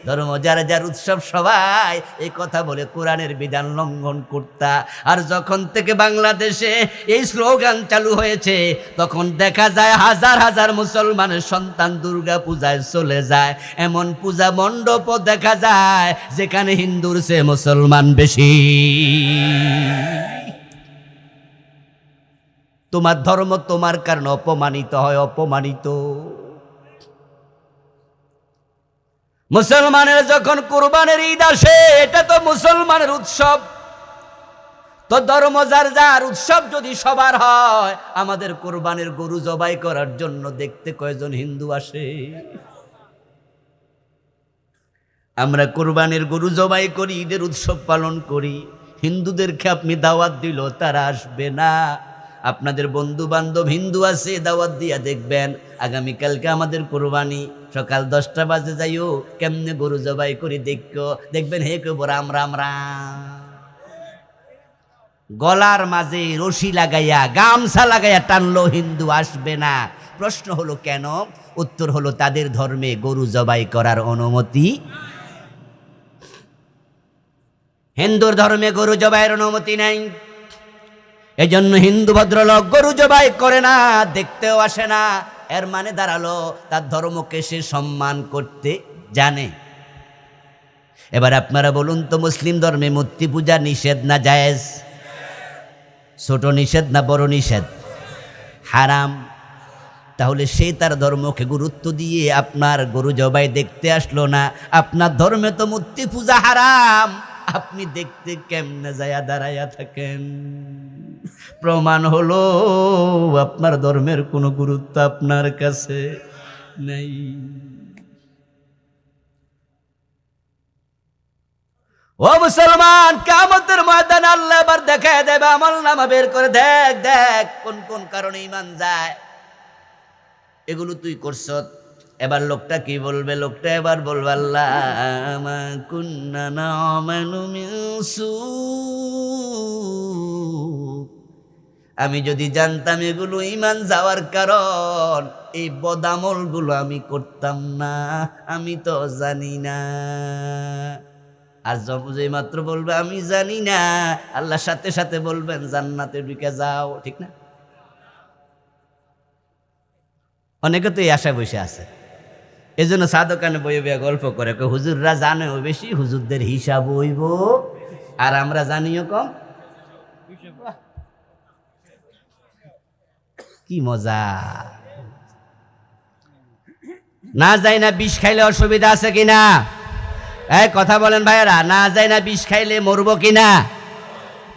A: ধর্ম যার যার উৎসব সবাই এই কথা বলে কোরআনের বিধান লঙ্ঘন করতা। আর যখন থেকে বাংলাদেশে এই স্লোগান চালু হয়েছে, তখন দেখা যায় হাজার হাজার মুসলমানের সন্তান দুর্গা পূজায় চলে যায়। এমন পূজা মণ্ডপও দেখা যায় যেখানে হিন্দুর চেয়ে মুসলমান বেশি। তোমার ধর্ম তোমার কারণে অপমানিত হয়, অপমানিত। মুসলমানের যখন কুরবানের ঈদ আসে, এটা তো মুসলমানের উৎসব। তো ধর্ম যার যার, উৎসব যদি সবার হয়, আমাদের কুরবানের গরু জবাই করার জন্য দেখতে কয়জন হিন্দু আসে? আমরা কুরবানের গরু জবাই করি, ঈদের উৎসব পালন করি। হিন্দুদেরকে আপনি দাওয়াত দিল, তারা আসবে না। আপনাদের বন্ধু বান্ধব হিন্দু আছে, দাওয়াত দিয়া দেখবেন আগামীকালকে আমাদের কোরবানি, সকাল 10টা বাজে যাইও, কেমনে গরু জবাই করি দেখবেন হে কেবো রাম রাম রাম। গলার মাঝে রশি লাগাইয়া গামছা লাগাইয়া টানলো, হিন্দু আসবে না। প্রশ্ন হলো কেন? উত্তর হলো তাদের ধর্মে গরু জবাই করার অনুমতি। হিন্দুর ধর্মে গরু জবাইয়ের অনুমতি নাই। এজন্য হিন্দু ভদ্রলোক গরু জবাই করে না, দেখতেও আসে না। এর মানে দাঁড়ালো তার ধর্মকে সে সম্মান করতে জানে। এবার আপনারা বলুন তো, মুসলিম ধর্মে মূর্তি পূজা নিষেধ না জায়েজ? ছোট নিষেধ না বড় নিষেধ? হারাম। তাহলে সে তার ধর্মকে গুরুত্ব দিয়ে আপনার গরু জবাই দেখতে আসলো না। আপনার ধর্মে তো মূর্তি পূজা হারাম, আপনি দেখতে কেমনে যায়া দাঁড়াইয়া থাকেন? প্রমাণ হলো আপনার ধর্মের কোনো গুরুত্ব আপনার কাছে নেই। ও মুসলমান, কিয়ামতের ময়দানে আল্লাহ এবার দেখায় দেবে আমলনামা বের করে, দেখ দেখ কোন কোন কারণে ঈমান যায়, এগুলো তুই করছ। এবার লোকটা কি বলবে? লোকটা এবার বলবে আল্লাহ মা কুন্না না'মালু মিন সূ, আমি যদি জানতাম এগুলো ঈমান যাওয়ার কারণ, এই বদামলগুলো আমি করতাম না, আমি তো জানি না। আর যে মাত্র বলবে আমি জানি না, আল্লাহর সাথে সাথে বলবেন জান্নাতে ঢুকে যাও, ঠিক না? অনেকে তো এই আশায় বসে আছে। এই জন্য চা দোকানে বইয়ে বইয়ে গল্প করে, হুজুররা জানেও বেশি, হুজুরদের হিসাব হইব, আর আমরা জানিও কম। কি মজা! না যাই না বিষ খাইলে অসুবিধা আছে কিনা? এই কথা বলেন ভাইয়েরা, না যাই না বিষ খাইলে মরবো কিনা?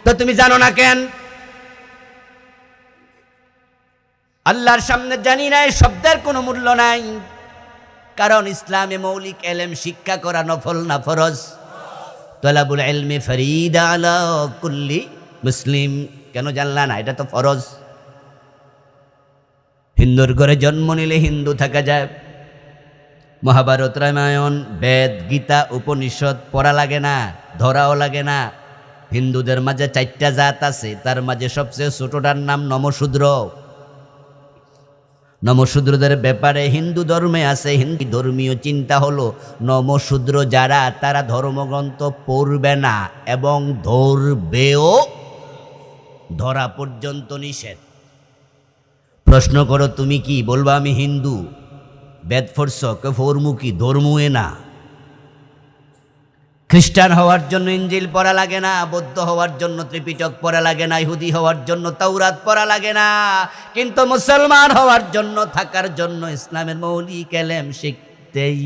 A: তো তুমি জানো না কেন? আল্লাহর সামনে জানি না এই শব্দের কোনো মূল্য নাই, কারণ ইসলামে মৌলিক এলেম শিক্ষা করা নফল না ফরজ। তলাবুল ইলমি ফরিদা আলা কুল্লি মুসলিম। কেন জানলা না? এটা তো ফরজ। হিন্দুর ঘরে জন্ম নিলে হিন্দু থাকা যায়। মহাভারত, রামায়ণ, বেদ, গীতা, উপনিষদ পড়া লাগে না, ধরাও লাগে না। হিন্দুদের মাঝে 4টা জাত আছে, তার মাঝে সবচেয়ে ছোটটার নাম নমশূদ্র। নমশূদ্রদের ব্যাপারে হিন্দু ধর্মে আছে, হিন্দু ধর্মীয় চিন্তা হলো নমশূদ্র যারা, তারা ধর্মগ্রন্থ পড়বে না এবং ধরবেও, ধরা পর্যন্ত নিষেধ। প্রশ্ন করো তুমি কি বলবা? আমি হিন্দু। বেদ ফোরস কে ফোরমুখী ধর্মুয়ে না। খ্রিস্টান হওয়ার জন্য ইঞ্জিল পড়া লাগে না, বৌদ্ধ হওয়ার জন্য ত্রিপিটক পড়া লাগে না, ইহুদি হওয়ার জন্য তাওরাত পড়া লাগে না, কিন্তু মুসলমান হওয়ার জন্য, থাকার জন্য ইসলামের মৌলিক এলেম শিখতেই।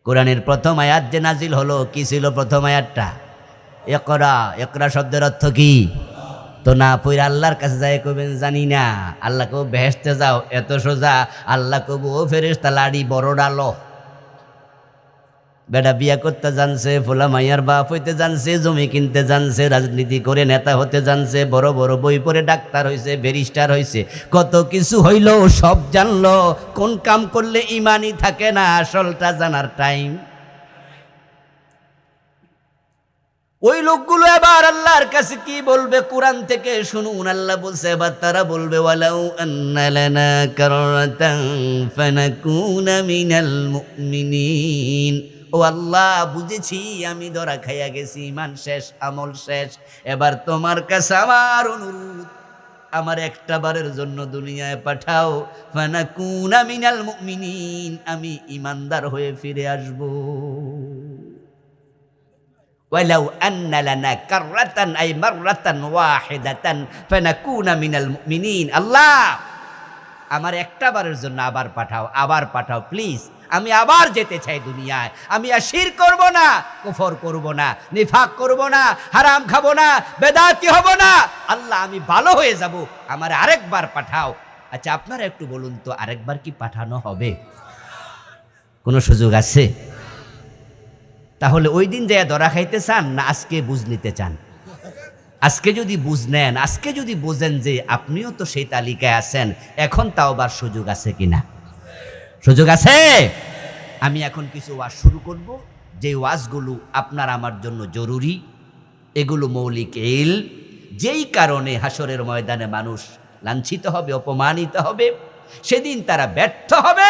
A: কোরআনের প্রথম আয়াত যে নাজিল হলো, কি ছিল প্রথম আয়াতটা? ইকরা। ইকরা শব্দের অর্থ কি? তো না পইরা আল্লাহর কাছে যায় কবেন জানি না, আল্লাহ কব বেহেশতে যাও, এত সোজা। আল্লাহ কব ও ফেরেশতা লাড়ি বড় ডালো। বেটা বিয়া করতে জানছে, ফোলা মাইয়ার বাপ হইতে জানছে, জমি কিনতে জানছে, রাজনীতি করে নেতা হতে জানছে, বড় বড় বই পড়ে ডাক্তার হইছে, ব্যারিস্টার হইছে, কত কিছু হইল, সব জানলো। কোন কাম করলে ইমানই থাকে না, আসলটা জানার টাইম। ওই লোকগুলো এবার আল্লাহর কাছে কি বলবে? কোরআন থেকে শুনুন, আল্লাহ বলছে এবার তারা বলবে ওয়ালাউ আন্না লানা কাররাতান ফানাকুনা মিনাল মুমিনিন। ও আল্লাহ, বুঝেছি আমি ধরা খাইয়া গেছি, ইমান শেষ, আমল শেষ। এবার তোমার কাছে আমার অনুরোধ, আমার একটা বারের জন্য দুনিয়ায় পাঠাও, ফানাকুনা মিনাল মুমিনিন, আমি ইমানদার হয়ে ফিরে আসব। ওয়ালাউ আন্না লানা কাররাতান আই মাররাতান ওয়াহিদাতান ফানাকুনা মিনাল মুমিনিন। আল্লাহ, আমার একটা বারের জন্য আবার পাঠাও, আবার পাঠাও প্লিজ। আমি আবার যেতে চাই দুনিয়ায়। আমি আর শিরক করব না, কুফর করব না, নিফাক করব না, হারাম খাবো না, বেদাতি হব না। আল্লাহ, আমি ভালো হয়ে যাব, আমার আরেকবার পাঠাও। আচ্ছা, আপনারা একটু বলুন তো, আরেকবার কি পাঠানো হবে? কোনো সুযোগ আছে? তাহলে ওই দিন যায় ধরা খাইতে চান না আজকে বুঝ নিতে চান? আজকে যদি বুঝ নেন, আজকে যদি বোঝেন যে আপনিও তো সেই তালিকায় আছেন, এখন তাওবার সুযোগ আছে কিনা? সুযোগ আছে। আমি এখন কিছু ওয়াজ শুরু করব, যে ওয়াজগুলো আপনার আমার জন্য জরুরি। এগুলো মৌলিক ইলম, যেই কারণে হাসরের ময়দানে মানুষ লাঞ্ছিত হবে, অপমানিত হবে, সেদিন তারা ব্যর্থ হবে।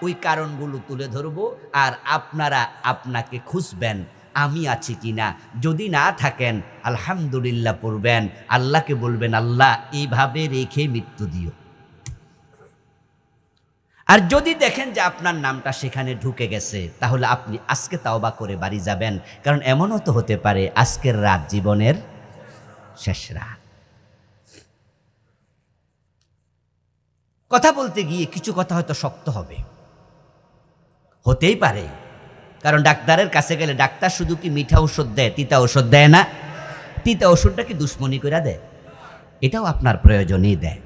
A: ওই কারণগুলো তুলে ধরবো, আর আপনারা আপনাকে খুঁজবেন আমি আছি কিনা। যদি না থাকেন আলহামদুলিল্লাহ পড়বেন, আল্লাহকে বলবেন আল্লাহ এইভাবে রেখে মৃত্যু দিও। আর যদি দেখেন যে আপনার নামটা সেখানে ঢুকে গেছে, তাহলে আপনি আজকে তাওবা করে বাড়ি যাবেন, কারণ এমনও তো হতে পারে আজকের রাত জীবনের শেষ রাত। কথা বলতে গিয়ে কিছু কথা হয়তো শক্ত হবে, হতেই পারে, কারণ ডাক্তারের কাছে গেলে ডাক্তার শুধু কি মিঠা ওষুধ দেয়, তিতা ওষুধ দেয় না? তিতা ওষুধটা কি দুশ্মনী করে দেয়? এটাও আপনার প্রয়োজনেই দেয়।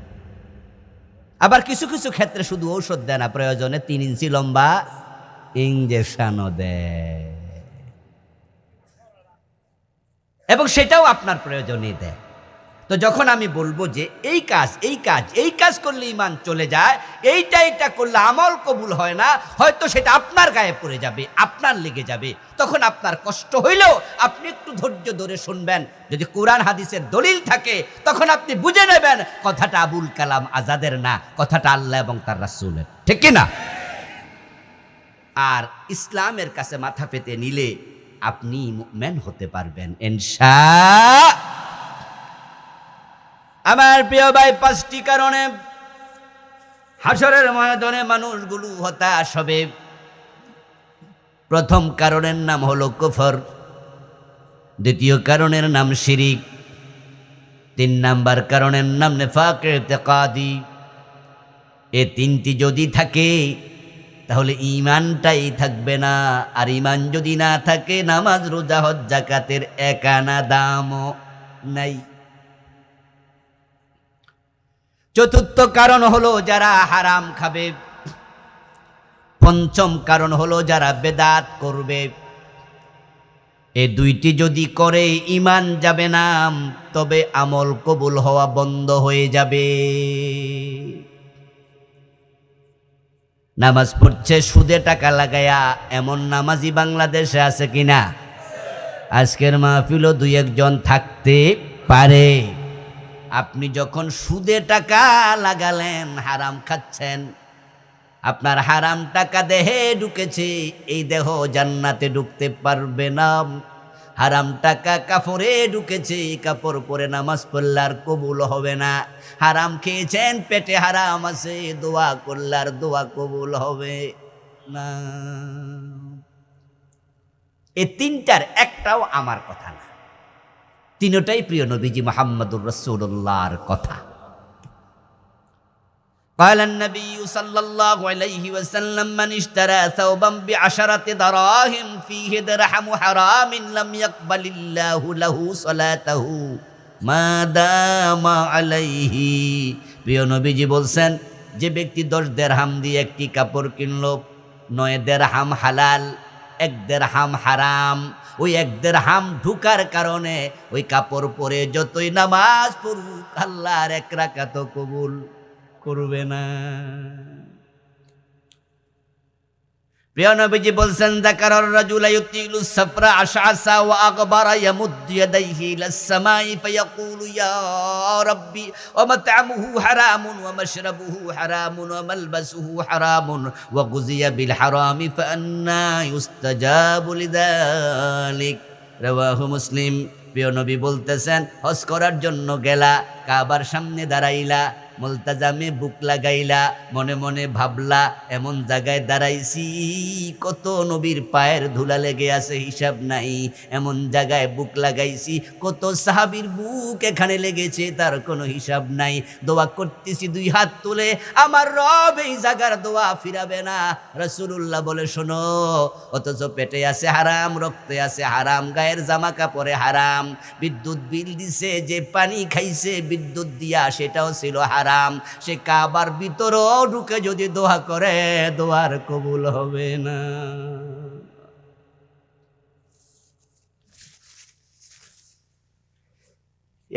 A: আবার কিছু কিছু ক্ষেত্রে শুধু ঔষধ দেয় না, প্রয়োজনে 3 ইঞ্চি লম্বা ইঞ্জেকশনও দেয়, এবং সেটাও আপনার প্রয়োজনেই দেয়। তো যখন আমি বলবো যে এই কাজ এই কাজ এই কাজ করলে ইমান চলে যায়, এইটা করলে আমল কবুল হয় না, হয়তো সেটা আপনার গায়ে পড়ে যাবে, আপনার লেগে যাবে, তখন আপনার কষ্ট হইলেও আপনি একটু ধৈর্য ধরে শুনবেন। যদি কোরআন হাদিসের দলিল থাকে, তখন আপনি বুঝে নেবেন কথাটা আবুল কালাম আজাদের না, কথাটা আল্লাহ এবং তার রাসূলের, ঠিক কিনা? আর ইসলামের কাছে মাথা পেতে নিলে আপনি মুমিন হতে পারবেন ইনশাআল্লাহ। আমার প্রিয় ভাই, 5টি কারণে হাসরের ময়দানে মানুষগুলো হতাশ হবে। প্রথম কারণের নাম হলো কুফর, দ্বিতীয় কারণের নাম শিরিক, 3 নাম্বার কারণের নাম নিফাক ইতিকাদি। এই 3টি যদি থাকে তাহলে ঈমানটাই থাকবে না, আর ঈমান যদি না থাকে নামাজ রোজা হজ যাকাতের 1 আনা দামও নাই। চতুর্থ কারণ হলো যারা হারাম খাবে। পঞ্চম কারণ হলো যারা বেদাত করবে। এই 2টি যদি করে ঈমান যাবে না, তবে আমল কবুল হওয়া বন্ধ হয়ে যাবে। নামাজ পড়ছে সুদে টাকা লাগায়া, এমন নামাজি বাংলাদেশে আছে কিনা? আজকের মাহফিলও 2-1 জন থাকতে পারে। আপনি যখন সুদে টাকা লাগালেন, হারাম খাচ্ছেন, আপনার হারাম টাকা দেহে ঢুকেছে, এই দেহ জান্নাতে ঢুকতে পারবে না। হারাম টাকা কাপড়ে ঢুকেছে, কাপড় পরে নামাজ পড়লে আর কবুল হবে না। হারাম খেয়েছেন, পেটে হারাম আছে, দোয়া করলে আর দোয়া কবুল হবে না। এই তিনটার একটাও আমার কথা না, তিনটাই প্রিয় নবীজি মুহাম্মদুর রাসূলুল্লাহর কথা। قال النبي صلى الله عليه وسلم من اشترى ثوبا ب10 دراهم فيه درهم حرام لم يقبل الله له صلاته ما دام عليه। প্রিয় নবীজি বলছেন, যে ব্যক্তি 10 দিরহাম দিয়ে একটি কাপড় কিনলো, 9 দিরহাম হালাল, 1 দিরহাম হারাম, ওই 1 দিরহাম ঢুকার কারণে ওই কাপড় পরে যতই নামাজ পড়ুক, আল্লাহর 1 রাকাত কবুল করবে না। প্রিয় নবীজি বলছেন, যাকারার রাজুলা ইউতিলু সাফরা আশআসা ওয়া আকবারা ইয়ামুদ্দু ইয়াদাইহি ইলাস সামাই ফায়াকুলু ইয়া রাব্বি ওয়া মাত'আমুহু হারামুন ওয়া মাশরাবুহু হারামুন ওয়া মালবাসুহু হারামুন ওয়া গুযিয়া বিল হারামি ফাআন্না ইউস্তাজাবু লিযালিক। রাওয়াহু মুসলিম। প্রিয় নবী বলতেছেন, হজ করার জন্য গেলা, কাবার সামনে দাঁড়াইলা, মুলতাজামে বুক লাগাইলা, মনে মনে ভাবলা এমন জায়গায় দাঁড়াইছি কত নবীর পায়ের ধুলা লেগে আছে হিসাব নাই, এমন জায়গায় বুক লাগাইছি কত সাহাবীর বুক এখানে লেগেছে তার কোনো হিসাব নাই। দোয়া করতেছি 2 হাত তুলে, আমার রব এই জায়গার দোয়া ফিরাবে না। রাসূলুল্লাহ বলে, শোনো, অথচ পেটে আছে হারাম, রক্তে আছে হারাম, গায়ের জামা কাপড়ে হারাম, বিদ্যুৎ বিল দিছে, যে পানি খাইছে বিদ্যুৎ দিয়া সেটাও ছিল হারাম। সে কাবার ভিতরও ঢুকে যদি দোয়া করে, দোয়ার কবুল হবে না।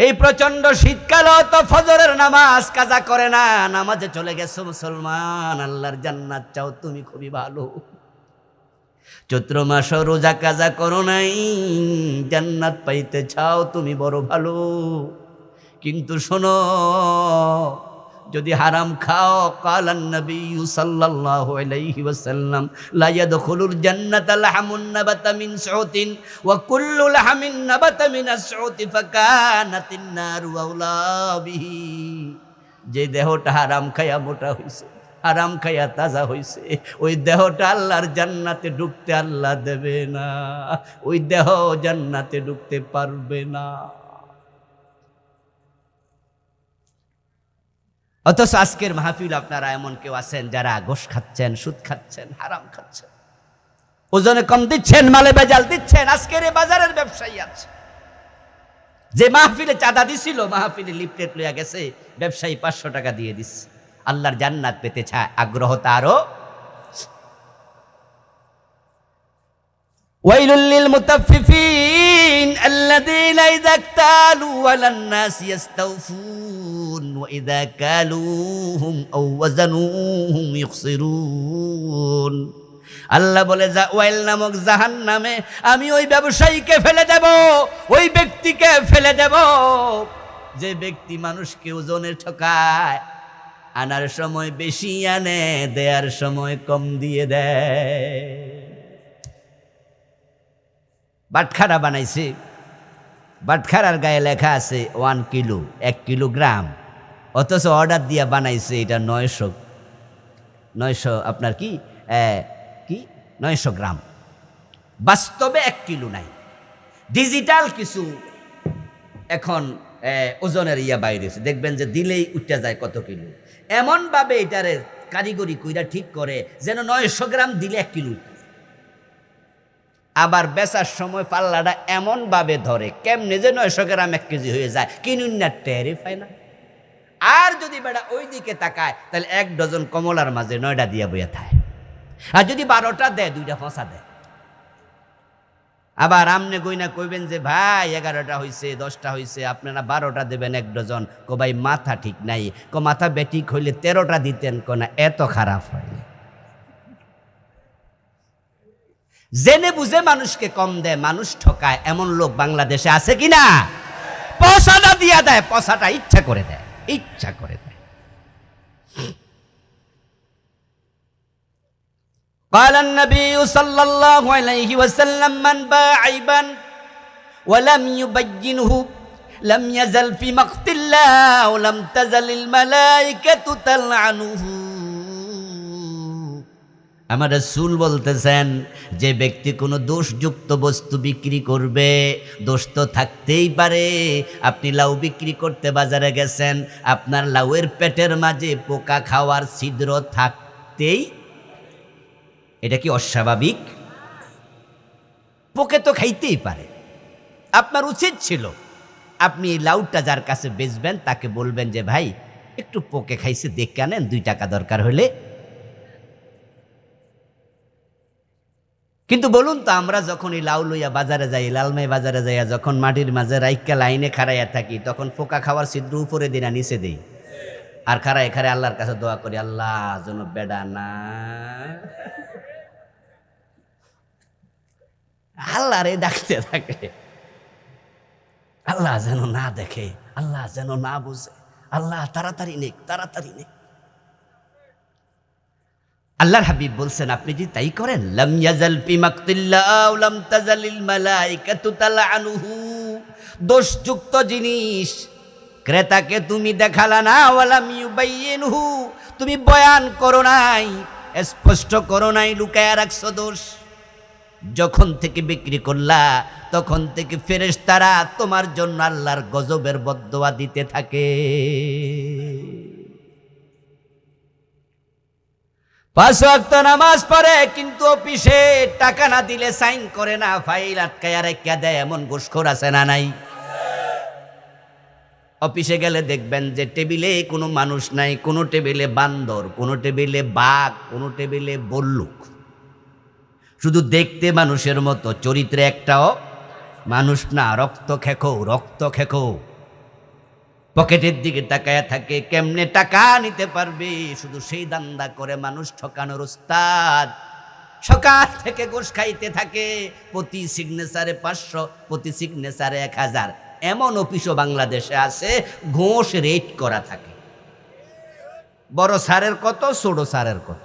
A: এই প্রচন্ড শীতকালও তো ফজরের নামাজ কাজা করে না, নামাজে চলে গেছো মুসলমান, আল্লাহর জান্নাত চাও তুমি, খুবই ভালো। চৈত্র মাস রোজা কাজা করো নাই, জান্নাত পাইতে চাও তুমি, বড় ভালো। কিন্তু শোনো, যদি হারাম খাও, কালান নবী সাল্লাল্লাহু আলাইহি ওয়াসাল্লাম, লা ইয়াদখুলুল জান্নাতা লাহমুন নাবাতা মিন সুউতিন ওয়া কুল্লু লাহমিন নাবাতা মিনাস সুউতি ফাকানাতিন নারু আওলা বিহি। যে দেহটা হারাম খায়া মোটা হইছে, হারাম খায়া তাজা হইছে, ওই দেহটা আল্লাহর জান্নাতে ঢুকতে আল্লাহ দেবে না, ওই দেহ জান্নাতে ঢুকতে পারবে না। অথচ আজকের মাহফিল আপনারা এমন কেউ আছেন যারা ঘুষ খাচ্ছেন, সুদ খাচ্ছেন, হারাম খাচ্ছেন, ওজনে কম দিচ্ছেন, মালে ভেজাল দিচ্ছেন। আজকের এই বাজারের ব্যবসায়ী আছে, যে মাহফিলে চাঁদা দিছিল, মাহফিলে লিফলেট লইয়া গেছে, ব্যবসায়ী 500 টাকা দিয়ে দিচ্ছে, আল্লাহর জান্নাত পেতে চায়, আগ্রহ তারও। ওয়াইলুল লিল মুতাফফিফিন আল্লাযীনা ইযা ইক্তালু আলান নাসি ইস্তাওফুন ওয়া ইযা কালুহুম আও ওয়াজানুহুম ইখসিরুন। আল্লাহ বলে, ওয়াইল নামক জাহান্নামে আমি ওই ব্যবসায়ীকে ফেলে দেব, ওই ব্যক্তিকে ফেলে দেব, যে ব্যক্তি মানুষকে ওজনে ঠকায়, আনার সময় বেশি আনে, দেয়ার সময় কম দিয়ে দেয়। বাটখারা বানাইছে, বাটখারার গায়ে লেখা আছে 1 কিলো, 1 কিলোগ্রাম, অথচ অর্ডার দিয়া বানাইছে এটা 900 আপনার কি 900 গ্রাম। বাস্তবে 1 কিলো নাই, ডিজিটাল কিছু এখন ওজনের বাইরেছে, দেখবেন যে দিলেই উঠতে যায় কত কিলো। এমনভাবে এটার কারিগরি কইরা ঠিক করে যেন 900 গ্রাম দিলে 1 কিলো। আবার বেচার সময় পাল্লাটা এমনভাবে ধরে, কেমনে যে 900 গ্রাম 1 কেজি হয়ে যায়, কিনুন না টেরই পায় না। আর যদি বেটা ওই দিকে তাকায়, তাহলে 1 ডজন কমলার মাঝে 9টা দিয়ে বইয়া থাকে, আর যদি 12টা দেয় 2টা ফসা দেয়। আবার আমনে গইনা কইবেন যে ভাই 11টা হইছে, 10টা হইছে, আপনারা 12টা দেবেন 1 ডজন। কো ভাই মাথা ঠিক নাই, কো মাথা বেঠিক হইলে 13টা দিতেন, কো না এত খারাপ হয়। জেনে বুঝে মানুষকে কম দেয়, মানুষ ঠকায়, এমন লোক বাংলাদেশে আছে কিনা? পয়সাটা দিয়া দেয়, পয়সাটা ইচ্ছা করে দেয়, ইচ্ছা করে দেয়। قال النبي صلى الله عليه وسلم من باع عيبا ولم يبينه لم يزل في مقت الله ولم تزل الملائكة تلعنه। আমার রাসূল বলতেছেন, যে ব্যক্তি কোনো দোষযুক্ত বস্তু বিক্রি করবে, দোষ তো থাকতেই পারে। আপনি লাউ বিক্রি করতে বাজারে গেছেন, আপনার লাউয়ের পেটের মাঝে পোকা খাওয়ার ছিদ্র থাকতেই, এটা কি অস্বাভাবিক? পোকে তো খাইতেই পারে। আপনার উচিত ছিল আপনি এই লাউটা যার কাছে বেচবেন তাকে বলবেন যে ভাই একটু পোকে খাইছে দেখে আনেন, 2 টাকা দরকার হলে। কিন্তু বলুন তো, আমরা যখন এই লাউ লইয়া বাজারে যাই, লালমাই বাজারে যাইয়া যখন মাটির মাঝে রাইকা লাইনে খাড়াইয়া থাকি, তখন পোকা খাওয়ার ছিদ্র উপরে দিই না নিচে দেই, আর খাড়াই খাড়াই আল্লাহর কাছে দোয়া করি, আল্লাহ যেন বেডা না, আল্লাহ রে ডাকতে থাকে, আল্লাহ যেন না দেখে, আল্লাহ যেন না বুঝে, আল্লাহ তাড়াতাড়ি নেক, তাড়াতাড়ি নেক। আল্লাহর হাবিব বলছেন, আপনি যদি তাই করেন, লাম ইয়াজাল ফি মাকতিল্লাহ লাম তাজালিল মালাইকাতু তালআনুহু। দোষযুক্ত জিনিস ক্রেতাকে তুমি দেখালা না, ওয়ালাম ইউবাইয়িনহু, তুমি বয়ান করো নাই, স্পষ্ট করো নাই, লুকায়া রাখছো দোষ। যখন থেকে বিক্রি করলা তখন থেকে ফেরেশতারা তোমার জন্য আল্লাহর গজবের বদদোয়া দিতে থাকে। 5 ওয়াক্ত নামাজ পড়ে কিন্তু অফিসে টাকা না দিলে সাইন করে না, ফাইল আটকায়া রেখে দেয়, এমন ঘুষখোর আছে না নাই? অফিসে গেলে দেখবেন যে টেবিলে কোনো মানুষ নাই, কোনো টেবিলে বান্দর, কোনো টেবিলে বাঘ, কোনো টেবিলে বল্লুক, শুধু দেখতে মানুষের মতো, চরিত্রে একটাও মানুষ না, রক্ত খেকো, রক্ত খেকো। পকেটের দিকে তাকায়া থাকে, কেমনে টাকা নিতে পারবে, শুধু সেই দান্দা করে মানুষ ঠকানোর উস্তাদ। সকাল থেকে ঘুষ খাইতে থাকে, প্রতি সিগনেচারে 500, প্রতি সিগনেচারে 1000। এমন অফিসও বাংলাদেশে আছে ঘুষ রেট করা থাকে, বড় স্যারের কত, ছোট স্যারের কত।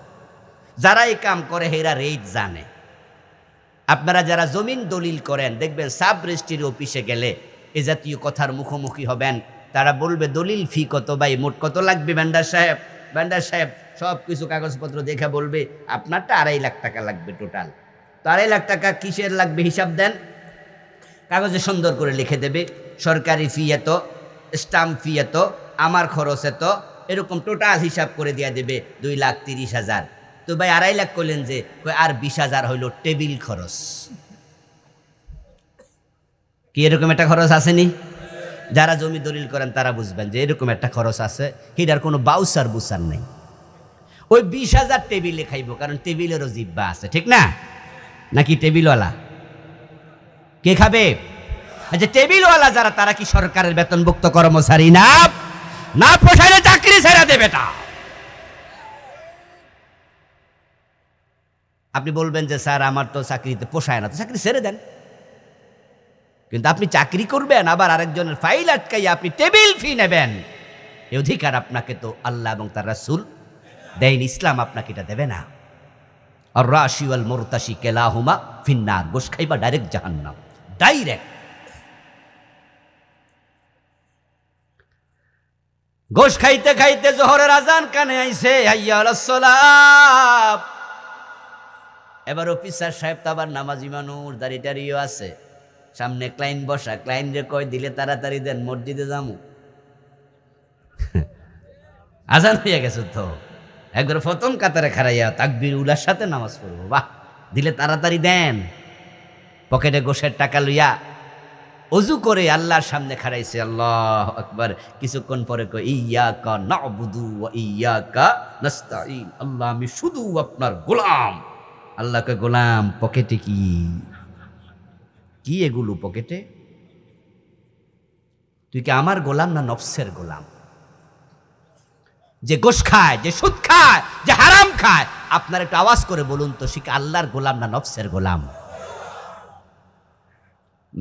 A: যারা এই কাম করে হেরা রেট জানে। আপনারা যারা জমিন দলিল করেন দেখবেন সাব রেজিস্ট্রির অফিসে গেলে এ জাতীয় কথার মুখোমুখি হবেন। তারা বলবে দলিল ফি কত ভাই, মোট কত লাগবে ভেন্ডার সাহেব? ভেন্ডার সাহেব সব কিছু কাগজপত্র দেখে বলবে আপনারটা 2.5 লাখ টাকা লাগবে টোটাল। তো 2.5 লাখ টাকা কিসের লাগবে হিসাব দেন, কাগজে সুন্দর করে লিখে দেবে, সরকারি ফি এত, স্টাম্প ফি এত, আমার খরচ এত, এরকম টোটাল হিসাব করে দিয়ে দেবে 2,30,000। তো ভাই 2.5 লাখ করলেন যে, আর 20,000 হইল টেবিল খরচ। কি এরকম একটা খরচ আসেনি? যারা জমি দলিল করেন তারা বুঝবেন যে এরকম একটা খরচ আছে, হিটার কোনো বাউসার বুসার নেই। ওই 20,000 টেবিলে খাইব, কারণ টেবিলেরও জিব্বা আছে, ঠিক না? নাকি টেবিলওয়ালা কে খাবে? আচ্ছা, টেবিলওয়ালা যারা, তারা কি সরকারের বেতনভুক্ত কর্মচারী না? না পোষাইলে চাকরি ছেড়ে দেবে। তা আপনি বলবেন যে স্যার আমার তো চাকরিতে পোষায় না, তো চাকরি ছেড়ে দেন। কিন্তু আপনি চাকরি করবেন, আবার আরেকজনের ফাইল আটকাইয়া আপনি টেবিল ফি নেবেন, এই অধিকার আপনাকে তো আল্লাহ এবং তার রাসূল দেন, ইসলাম আপনাকে এটা দেবে না। আর রাশি ওয়াল মুরতাশি কেলাহুমা ফিন্নার, গোশ খাইবা ডাইরেক্ট জাহান্নাম, ডাইরেক্ট। গোশ খাইতে খাইতে জোহরের আজান কানে আইছে, হাইয়া আলাস সালাত। এবার অফিসার সাহেব তো আবার নামাজি মানুষ, দাড়ি টাড়িও আছে, সামনে ক্লায়েন্ট বসা, ক্লায়েন্টে কয় দিলে তাড়াতাড়ি দেন, মসজিদে যামু। আজান হইয়া গেছে তো, একবার প্রথম কাতারে খাড়াইয়া তাকবীর উলার সাথে নামাজ পড়বো, বাহ, দিলে তাড়াতাড়ি দেন। পকেটে গোশের টাকা লইয়া অজু করে আল্লাহর সামনে খাড়াইছে, আল্লাহু আকবার। কিছুক্ষণ পরে কয় ইয়্যাকা না'বুদু ওয়া ইয়্যাকা নাস্তাঈন, আল্লাহ আমি শুধু আপনার গোলাম। আল্লাহ কয় গোলাম, পকেটে কি কি এগুলো পকেটে? তুই কি আমার গোলাম না নফসের গোলাম? যে গোশ খায়, যে সুদ খায়, যে হারাম খায়, আপনার একটু আওয়াজ করে বলুন তো, সে কি আল্লাহর গোলাম না নফসের গোলাম?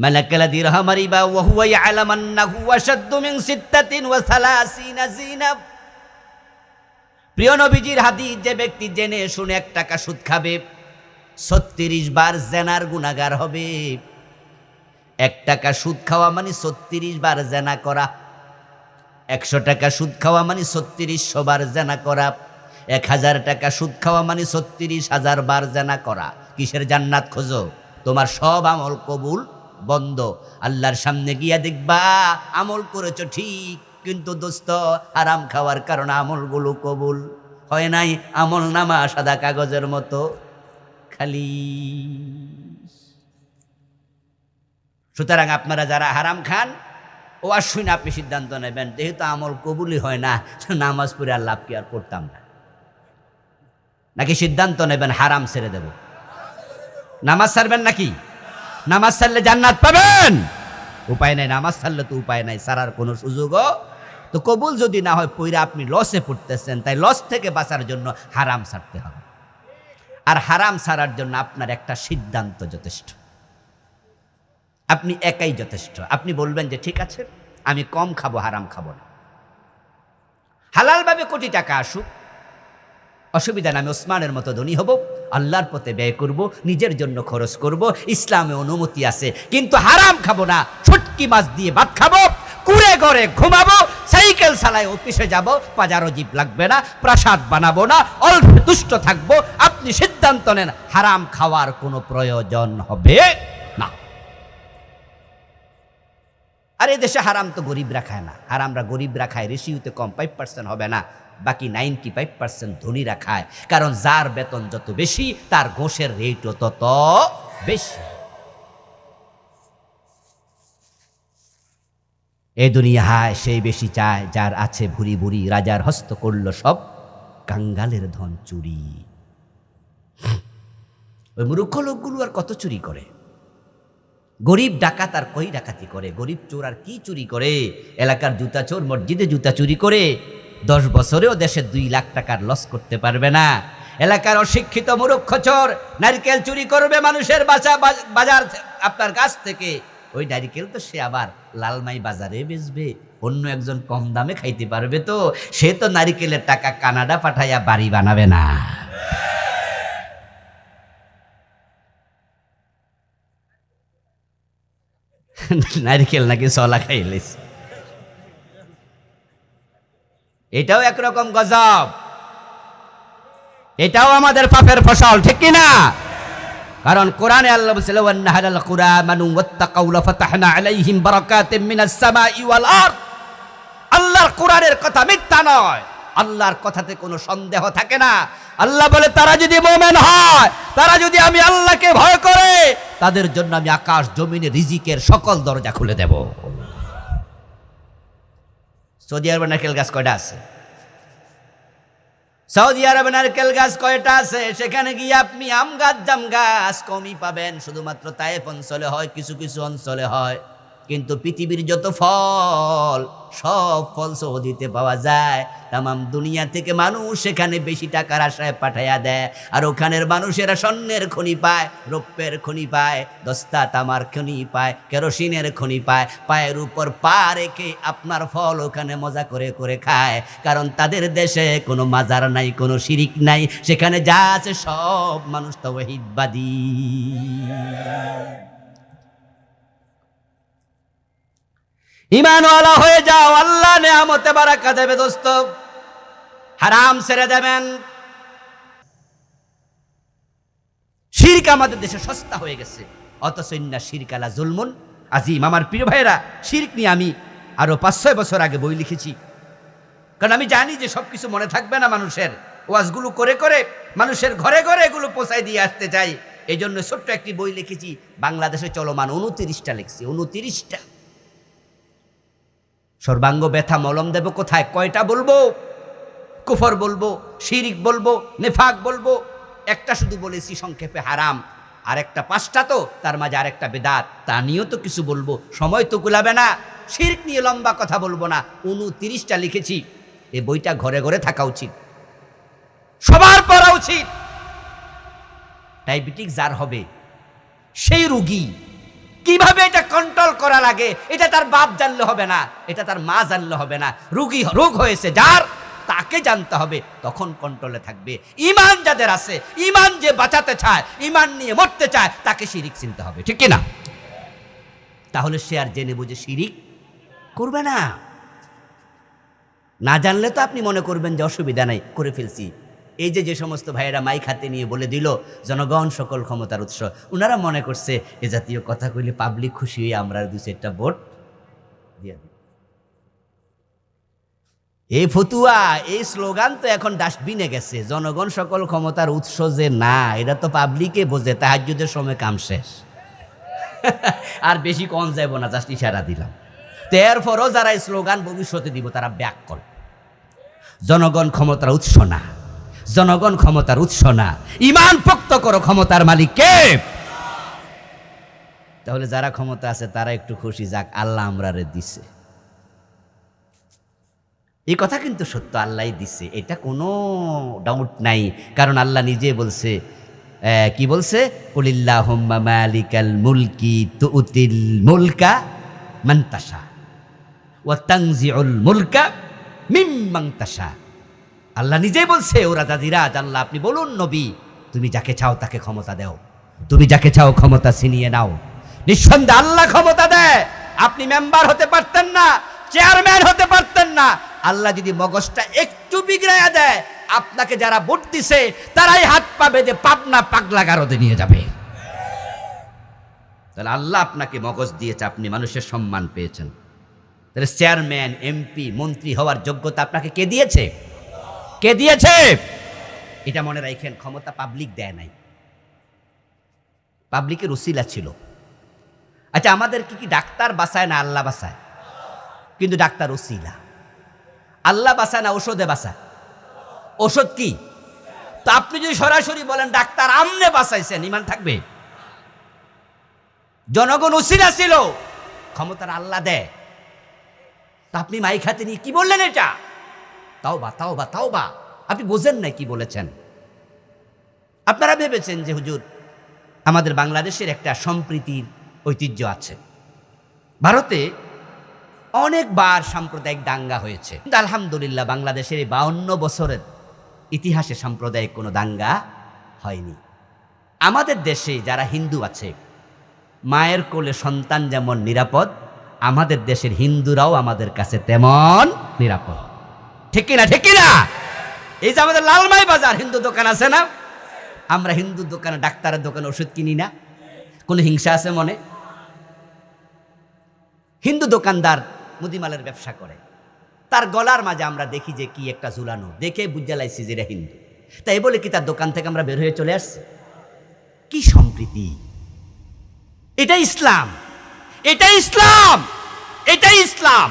A: মালাকাল দিরহাম রিবা ওয়া হুয়া ইয়ালাম আন্নাহু আশাদ্দু মিন 36 জিনা। প্রিয় নবীজির হাদিস, যে ব্যক্তি জেনে শুনে 1 টাকা সুদ খাবে 36 বার জেনার গুনাহগার হবে। 1 টাকা সুদ খাওয়া মানে 36 বার জেনা করা। 100 টাকা সুদ খাওয়া মানে 3600 বার জেনা করা। 1000 টাকা সুদ খাওয়া মানে 36,000 বার জেনা করা। কিসের জান্নাত খোঁজো? তোমার সব আমল কবুল বন্ধ। আল্লাহর সামনে গিয়া দেখবা আমল করেছো ঠিক, কিন্তু দোস্ত হারাম খাওয়ার কারণে আমলগুলো কবুল হয় নাই। আমল নামা সাদা কাগজের মতো খালি। সুতরাং আপনারা যারা হারাম খান, ও শুনে আপনি সিদ্ধান্ত নেবেন, যেহেতু আমল কবুলই হয় না, নামাজ পড়ে আর লাভ কি আর করতাম না। নাকি সিদ্ধান্ত নেবেন হারাম ছেড়ে দেব? নামাজ ছাড়বেন নাকি? নামাজ ছাড়লে জান্নাত পাবেন? উপায় নাই, নামাজ ছাড়লে তো উপায় নাই, ছাড়ার কোনো সুযোগও তো। কবুল যদি না হয় পইরা আপনি লসে পড়তেছেন, তাই লস থেকে বাঁচার জন্য হারাম ছাড়তে হবে। আর হারাম ছাড়ার জন্য আপনার একটা সিদ্ধান্ত যথেষ্ট, আপনি একাই যথেষ্ট। আপনি বলবেন যে ঠিক আছে আমি কম খাবো, হারাম খাবো না, হালালভাবে কোটি টাকা আসুক, অসুবিধা না, আমি ওসমানের মতো ধনী হব, আল্লাহর পথে ব্যয় করব, নিজের জন্য খরচ করব, ইসলামে অনুমতি আছে, কিন্তু হারাম খাবো না। ছুটকি মাছ দিয়ে ভাত খাবো, কুড়ে ঘরে ঘুমাবো, সাইকেল চালায় অফিসে যাব, পাজারো জিপ লাগবে না, প্রাসাদ বানাবো না, অল্প তুষ্ট থাকবো। আপনি সিদ্ধান্ত নেন হারাম খাওয়ার কোনো প্রয়োজন হবে না। আর এই দেশে হারাম তো গরিবরা খায় না, হারামরা গরিবরা খায়, রেশিওতে কম 5% হবে না, বাকি 95% ধনীরা খায়। কারণ যার বেতন যত বেশি তার ঘোষের রেটও তত বেশি। এই দুনিয়ায় সেই বেশি চায় যার আছে ভুরি ভুরি, রাজার হস্ত করল সব কাঙ্গালের ধন চুরি। ওই মূর্খ লোকগুলো আর কত চুরি করে? গরিব ডাকাত আর কই ডাকাতি করে, গরিব চোর আর কি চুরি করে? এলাকার জুতা চোর মসজিদে জুতা চুরি করে 10 বছরেও দেশে 2 লাখ টাকার লস করতে পারবে না। এলাকার অশিক্ষিত মূর্খ চোর নারকেল চুরি করবে মানুষের বাজার আপনার গাছ থেকে, ওই নারকেল তো সে আবার লালমাই বাজারে বেচবে, অন্য একজন কম দামে খাইতে পারবে, তো সে তো নারকেলের টাকা কানাডা পাঠাইয়া বাড়ি বানাবে না। নারকেল নাকি সলা খাইলিস, এটাও একরকম গজব, এটাও আমাদের পাপের ফসল, ঠিক কিনা? কারণ কোরআনে আল্লাহ বলেছেন ওয়ান্নাহারাল কুরআমানু ওয়াত্তাকাউ লাফাতাহনা আলাইহিম বারাকাতিম মিনাস সামাই ওয়াল আরদ। আল্লাহর কোরআনের কথা মিথ্যা নয়, আল্লাহর কথাতে কোনো সন্দেহ থাকে না। আল্লাহ বলে তারা যদি মুমিন হয়, তারা যদি আমি আল্লাহকে ভয় করে, তাদের জন্য আমি আকাশ জমিনে রিজিকের সকল দরজা খুলে দেব। সৌদি আরবে নারকেল গাছ কয়টা আছে? সৌদি আরবে নারকেল গাছ কয়টা আছে? সেখানে গিয়ে আপনি আম গাছ জাম গাছ কমই পাবেন, শুধুমাত্র তায়েফ অঞ্চলে হয়, কিছু কিছু অঞ্চলে হয়। কিন্তু পৃথিবীর যত ফল, সব ফল সৌদিতে পাওয়া যায়। তামাম দুনিয়া থেকে মানুষ সেখানে বেশি টাকার আশায় পাঠাইয়া দেয়, আর ওখানের মানুষেরা স্বর্ণের খনি পায়, রৌপ্যের খনি পায়, দস্তা তামার খনি পায়, কেরোসিনের খনি পায়, পায়ের উপর পা রেখে আপনার ফল ওখানে মজা করে করে খায়। কারণ তাদের দেশে কোনো মাজার নাই, কোনো শিরিক নাই, সেখানে যা আছে সব মানুষ তাওহীদবাদী। ঈমানওয়ালা হয়ে যাও, আল্লাহ নেয়ামতে বারাকা দেবে দোস্ত। হারাম ছেড়ে দেবেন। শিরক আমাদের দেশে সস্তা হয়ে গেছে, অথচ ইন্না শিরক আলা যুলমুন আযীম। আমার প্রিয় ভাইরা, শিরক নিয়ে আমি আরো 5-6 বছর আগে বই লিখেছি, কারণ আমি জানি যে সবকিছু মনে থাকবে না মানুষের। ওয়াজগুলো করে করে মানুষের ঘরে ঘরে এগুলো পৌঁছায় দিয়ে আসতে চাই, এই জন্য ছোট্ট একটি বই লিখেছি। বাংলাদেশে চলমান 29টা লিখছি, 29টা। সর্বাঙ্গ ব্যথা মলম দেব কোথায়? কয়টা বলবো? কুফর বলবো, শিরিক বলবো, নেফাক বলবো, একটা শুধু বলেছি সংক্ষেপে হারাম, আর একটা 5টা, তো তার মাঝে আরেকটা বেদাত, তা নিয়েও তো কিছু বলবো, সময় তো কুলাবে না। শিরক নিয়ে লম্বা কথা বলবো না, 29টা লিখেছি। এই বইটা ঘরে ঘরে থাকা উচিত, সবার পড়া উচিত। ডায়াবেটিক যার হবে সেই রোগী কিভাবে এটা কন্ট্রোল করা লাগে এটা তার বাপ জানলে হবে না, এটা তার মা জানলে হবে না। রোগ হয়েছে যার, তাকে জানতে হবে, তখন কন্ট্রোলে থাকবে। ঈমান যাদের আছে, ঈমান যে বাঁচাতে চায়, ঈমান নিয়ে মরতে চায়, তাকে শিরিক চিনতে হবে, ঠিক কি না? তাহলে সে আর জেনে বুঝে শিরিক করবে না। না জানলে তো আপনি মনে করবেন যে অসুবিধা নাই, করে ফেলছি। এই যে সমস্ত ভাইয়েরা মাইক হাতে নিয়ে বলে দিল জনগণ সকল ক্ষমতার উৎস, ওনারা মনে করছে এ জাতীয় কথা কইলে পাবলিক খুশি হয়ে আমরা 2-4টা ভোট দিয়ে দিই। এই ফতুয়া, এই স্লোগান তো এখন ডাস্টবিনে গেছে। জনগণ সকল ক্ষমতার উৎস যে না, এটা তো পাবলিকে বোঝে, তাহাজ্জুদের সময় কাম শেষ। আর বেশি কম যাইব না, জাস্ট ইশারা দিলাম। তো এরপরও যারা এই স্লোগান ভবিষ্যতে দিব তারা ব্যাক কর, জনগণ ক্ষমতার উৎস না, জনগণ ক্ষমতার উৎস না, ঈমান পোক্ত করো, ক্ষমতার মালিক কে? তাহলে যারা ক্ষমতা আছে তারা একটু খুশি, যাক আল্লাহ আমরারে দিছে। এই কথা কিন্তু সত্য, আল্লাহ দিছে, এটা কোনো ডাউট নাই। কারণ আল্লাহ নিজে বলছে, কি বলছে? কুলিল্লাহুম্মা মালিকাল মুলকি তুতিল মুলকা মান তাশা ওয়া তানজিউল মুলকা মিম্মান তাশা। আল্লাহ নিজেই বলছে, ওরা দাদিরাজ, আল্লাহ আপনি বলুন নবী, তুমি যাকে চাও তাকে ক্ষমতা দাও, তুমি যাকে চাও ক্ষমতা ছিনিয়ে নাও। নিঃসন্দেহে আল্লাহ ক্ষমতা দেয়। আপনি মেম্বার হতে পারতেন না, চেয়ারম্যান হতে পারতেন না। আল্লাহ যদি মগজটা একটু বিগড়াইয়া দেয়, আপনাকে যারা ভোট দিছে তারাই হাত পা বেঁধে পাবনা পাগলা গারদে নিয়ে যাবে। তাহলে আল্লাহ আপনাকে মগজ দিয়েছে, আপনি মানুষের সম্মান পেয়েছেন। তাহলে চেয়ারম্যান, এমপি, মন্ত্রী হওয়ার যোগ্যতা আপনাকে কে দিয়েছে? কে দিয়েছে? এটা মনে রাখেন, ক্ষমতা পাবলিক দেয় নাই, পাবলিকের উসিলা ছিল। আচ্ছা, আমাদের কি ডাক্তার বাঁচায় না আল্লাহ বাঁচায়? কিন্তু ডাক্তার উসিলা, আল্লাহ বাঁচায় না ঔষধে বাঁচায়? ঔষধ কি? তো আপনি যদি সরাসরি বলেন ডাক্তার আমনে বাঁচাইছেন, ঈমান থাকবে? জনগণ উসিলা ছিল, ক্ষমতার আল্লাহ দেয়। তা আপনি মাইক হাতে নিয়ে কি বললেন? এটা তাওবা তাওবা তাওবা। আপনি বোঝেন নাই কি বলেছেন। আপনারা ভেবেছেন যে হুজুর আমাদের বাংলাদেশের একটা সম্প্রীতির ঐতিহ্য আছে। ভারতে অনেকবার সাম্প্রদায়িক দাঙ্গা হয়েছে, কিন্তু আলহামদুলিল্লাহ বাংলাদেশের এই 52 বছরের ইতিহাসে সাম্প্রদায়িক কোনো দাঙ্গা হয়নি। আমাদের দেশে যারা হিন্দু আছে, মায়ের কোলে সন্তান যেমন নিরাপদ, আমাদের দেশের হিন্দুরাও আমাদের কাছে তেমন নিরাপদ, ঠিক কিনা? ঠিক কিনা? এই যে আমাদের লালমাই বাজার হিন্দু দোকান আছে না, আমরা হিন্দু দোকানে, ডাক্তারের দোকানে ওষুধ কিনি না। কোনো হিংসা আছে মনে? হিন্দু দোকানদার মুদিমালের ব্যবসা করে, তার গলার মাঝে আমরা দেখি যে কি একটা ঝুলানো, দেখে বুঝে লাইছি যে এটা হিন্দু। তাই বলে কি তার দোকান থেকে আমরা বের হয়ে চলে আসছি? কি সম্প্রীতি! এটা ইসলাম, এটা ইসলাম, এটাই ইসলাম।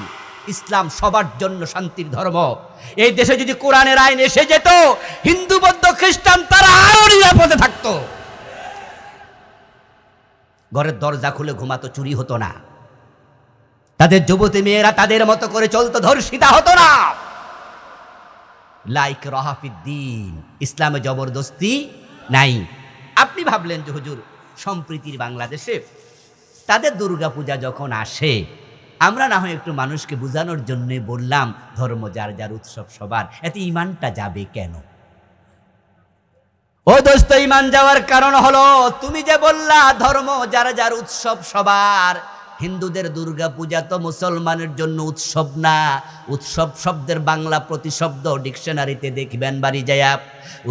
A: ইসলাম সবার জন্য শান্তির ধর্ম। এই দেশে যদি কোরআনের আইন এসে যেত, হিন্দু, বৌদ্ধ, খ্রিস্টান তারা আরো নিরাপদে থাকতো। ঘরের দরজা খুলে ঘুমাতো, চুরি হতো না, তাদের যুবতী মেয়েরা তাদের মতো করে চলতো, ধর্ষিতা হতো না। লাইক রাহাফিদ্দিন, ইসলামে জবরদস্তি নাই। আপনি ভাবলেন যে হুজুর সম্প্রীতির বাংলাদেশে তাদের দুর্গাপূজা যখন আসে, আমরা না হয় একটু মানুষকে বোঝানোর জন্য বললাম ধর্ম যার যার, উৎসব সবার, এতে ইমানটা যাবে কেন? ও দোস্ত, ইমান যাওয়ার কারণ হলো তুমি যে বললা ধর্ম যার যার, উৎসব সবার। হিন্দুদের দুর্গা পূজা তো মুসলমানের জন্য উৎসব না। উৎসব শব্দের বাংলা প্রতিশব্দ ডিকশনারিতে দেখবেন বাড়ি যায়া,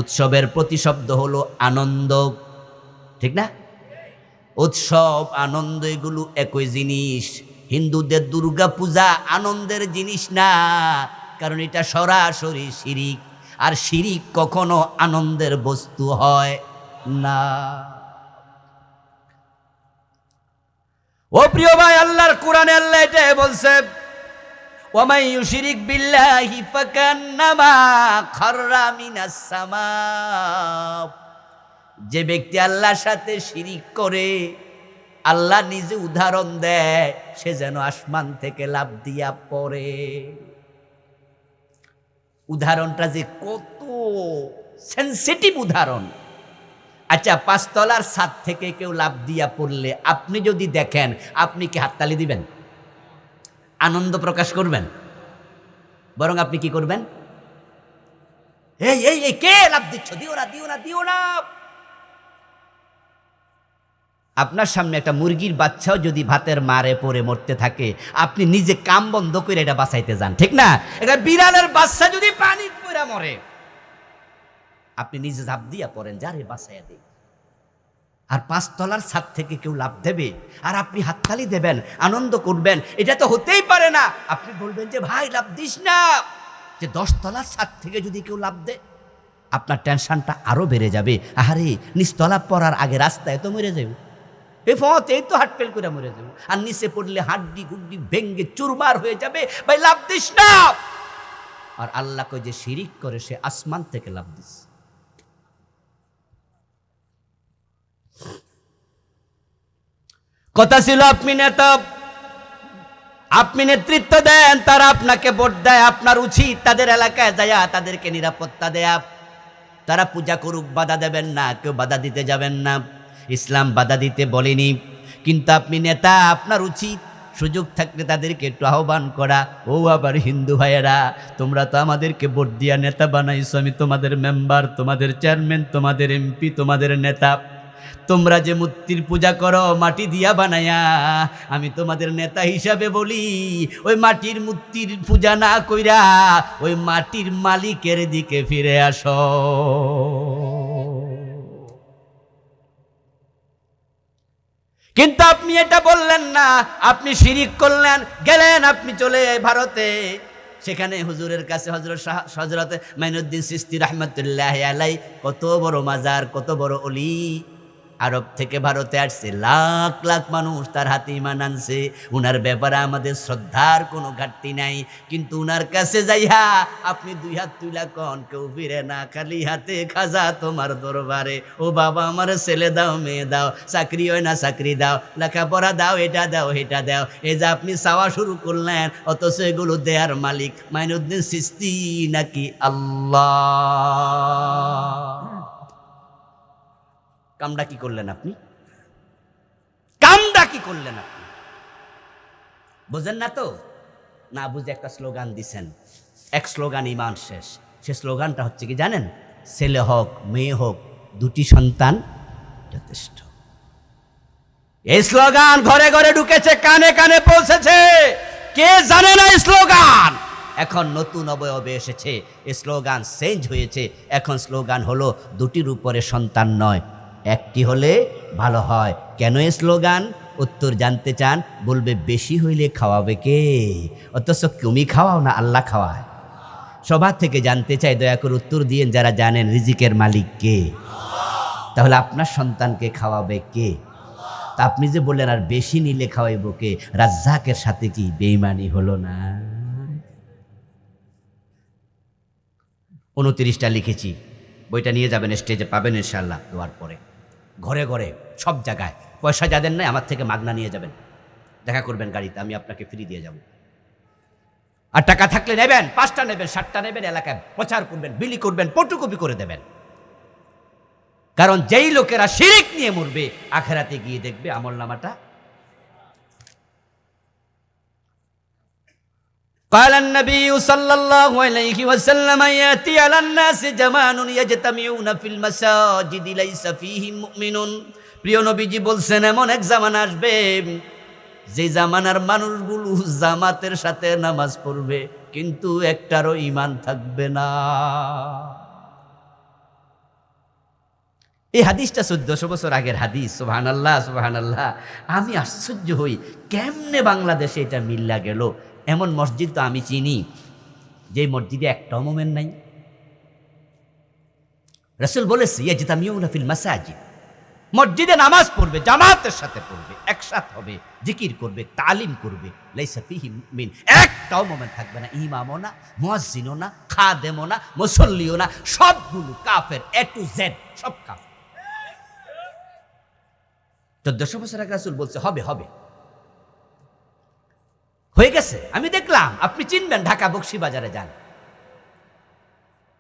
A: উৎসবের প্রতিশব্দ হলো আনন্দ, ঠিক না? উৎসব, আনন্দ এগুলো একই জিনিস। হিন্দুদের দুর্গা পূজা আনন্দের জিনিস না, কারণ এটা সরাসরি শিরিক, আর শিরিক কখনো আনন্দের বস্তু হয় না। ও প্রিয় ভাই, আল্লাহর কোরআনে আল্লাহ এটা বলছে, ওয়া ইউশরিক বিল্লাহি ফাকান্নামা খাররা মিনাস সামা। যে ব্যক্তি আল্লাহর সাথে শিরিক করে, আল্লাহ নিজে উদাহরণ দেয় সে যেন আসমান থেকে লাফ দিয়া পড়ে। উদাহরণটা যে কত সেনসিটিভ উদাহরণ! আচ্ছা, 5 তলার ছাদ থেকে কেউ লাফ দিয়া পড়লে আপনি যদি দেখেন, আপনি কি হাততালি দিবেন? আনন্দ প্রকাশ করবেন? বরং আপনি কি করবেন? এই এই এই কে লাফ দিচ্ছ, দিও না দিও না দিও না। আপনার সামনে একটা মুরগির বাচ্চাও যদি ভাতের মারে পড়ে মরতে থাকে, আপনি নিজে কাম বন্ধ করে এটা বাঁচাইতে যান, ঠিক না? এটা বিড়ালের বাচ্চা যদি পানি পড়ে মরে, আপনি নিজে ঝাঁপ দিয়া পড়েন, যারে বাঁচাইয়া দেয়। আর 5 তলার ছাদ থেকে কেউ লাফ দেবে আর আপনি হাততালি দেবেন, আনন্দ করবেন, এটা তো হতেই পারে না। আপনি বলবেন যে ভাই লাফ দিস না। যে 10 তলার ছাদ থেকে যদি কেউ লাফ দেয়, আপনার টেনশনটা আরো বেড়ে যাবে। আহারে, নিচতলা পড়ার আগে রাস্তায় তো মরে যাবে, এই ফতেই তো হাট ফেল করে মরে যাবে, আর নিচে পড়লে হাড্ডি গুড্ডি ভেঙ্গে চুরমার হয়ে যাবে। ভাই লাফ দিস না। আর আল্লাহ কই যে শিরিক করে সে আসমান থেকে লাফ দিস। কথা ছিল আপনি নেতা, আপনি নেতৃত্ব দেন, তারা আপনাকে ভোট দেয়, আপনার উচিত তাদের এলাকায় যায়া তাদেরকে নিরাপত্তা দেয়া। তারা পূজা করুক, বাধা দেবেন না, কেউ বাধা দিতে যাবেন না। ইসলাম বাধা দিতে বলেনি, কিন্তু আপনি নেতা, আপনার উচিত সুযোগ থাকলে তাদেরকে একটু আহ্বান করা। ও আবার হিন্দু ভাইয়েরা, তোমরা তো আমাদেরকে ভোট দিয়া নেতা বানাইছো, আমি তোমাদের মেম্বার, তোমাদের চেয়ারম্যান, তোমাদের এমপি, তোমাদের নেতা। তোমরা যে মূর্তির পূজা করো মাটি দিয়া বানায়া, আমি তোমাদের নেতা হিসাবে বলি, ওই মাটির মূর্তির পূজা না কইরা ওই মাটির মালিকের দিকে ফিরে আসো। কিন্তু আপনি এটা বললেন না, আপনি শিরিক করলেন, গেলেন আপনি চলে ভারতে। সেখানে হুজুরের কাছে হযরত মাইনুদ্দিন চিশতি রাহমাতুল্লাহি আলাইহি কত বড় মাজার, কত বড় ওলি। আরব থেকে ভারতে আসছে, লাখ লাখ মানুষ তার হাতে ঈমান আনছে। উনার ব্যাপারে আমাদের শ্রদ্ধার কোনো ঘাটতি নাই। কিন্তু উনার কাছে যাইয়া আপনি 2 হাত তুইলা কন, কেউ ফিরে না, খালি হাতে খাজা তোমার দরবারে। ও বাবা, আমার ছেলে দাও, মেয়ে দাও, চাকরি হয় না চাকরি দাও, লেখাপড়া দাও, এটা দাও এটা দাও। এই যে আপনি চাওয়া শুরু করলেন, অথচ এগুলো দেয়ার মালিক মাইনুদ্দিন চিশতি নাকি আল্লাহ? কামটা কি করলেন আপনি? কামটা কি করলেন আপনি? বুঝেন না তো? না বুঝে একটা স্লোগান দিছেন, এক স্লোগান ঈমান শেষ। সে স্লোগানটা হচ্ছে কি জানেন? ছেলে হোক মেয়ে হোক, 2টি সন্তান যথেষ্ট। এই স্লোগান ঘরে ঘরে ঢুকেছে, কানে কানে পৌঁছেছে। কে জানে না এই স্লোগান? এখন নতুন অবয়বে এসেছে, এই স্লোগান চেঞ্জ হয়েছে। এখন স্লোগান হলো 2টির উপরে সন্তান নয়, 1টি হলে ভালো হয়। কেন এই স্লোগান? উত্তর জানতে চান? বলবে বেশি হইলে খাওয়াবে কে? অথচ তুমি খাওয়াও না, আল্লাহ খাওয়ায়। সবার থেকে জানতে চাই, দয়া করে উত্তর দিয়েন যারা জানেন রিজিকের মালিক কে। তাহলে আপনার সন্তানকে খাওয়াবে কে? তা আপনি যে বললেন আর বেশি নিলে খাওয়াইব কে, রাজ্জাকের সাথে কি বেঈমানি হলো না? 29টা লিখেছি, বইটা নিয়ে যাবেন, স্টেজে পাবেন ইনশাআল্লাহ দোয়ার পরে। ঘরে ঘরে সব জায়গায়, পয়সা যাদের নাই আমার থেকে মাগনা নিয়ে যাবেন, দেখা করবেন গাড়িতে, আমি আপনাকে ফ্রি দিয়ে যাব। আর টাকা থাকলে নেবেন, 5টা নেবেন, 7টা নেবেন, এলাকায় প্রচার করবেন, বিলি করবেন, ফটোকপি করে দেবেন। কারণ যেই লোকেরা শিরিক নিয়ে মরবে, আখেরাতে গিয়ে দেখবে আমলনামাটা। قال النبي صلى الله عليه وسلم يأتي على الناس زمان يجتمعون في المساجد ليس فيهم مؤمن। প্রিয় নবীজি বলছেন, এমন এক জামানা আসবে যে জামানার মানুষগুলো জামাতের সাথে নামাজ পড়বে, কিন্তু একটারও ঈমান থাকবে না। এই হাদিসটা 1400 বছর আগের হাদিস। সুবহানাল্লাহ সুবহানাল্লাহ। আমি আশ্চর্য হই, কেমনে বাংলাদেশে এটা মিল্লা গেল। এমন মসজিদ তো আমি চিনি যে মসজিদে একটাও মোমেন নাই। রাসূল বলেছে ইয়াজতামিউনা ফিল মাসাজিদ, মসজিদে নামাজ পড়বে, জামাতের সাথে পড়বে, একসাথে হবে, জিকির করবে, তালিম করবে, লাইসা ফিহি মুমিন, একটাও মোমেন থাকবে না। ইমামও না, মুয়াজ্জিনও না, খাদেমও না, মুসল্লিও না, সবগুলো কাফের, A to Z সব কাফের। 1400 বছর আগে রাসূল বলছে হবে হবে, হয়ে গেছে। আমি দেখলাম, আপনি চিনবেন, ঢাকা বকশীবাজারে যান,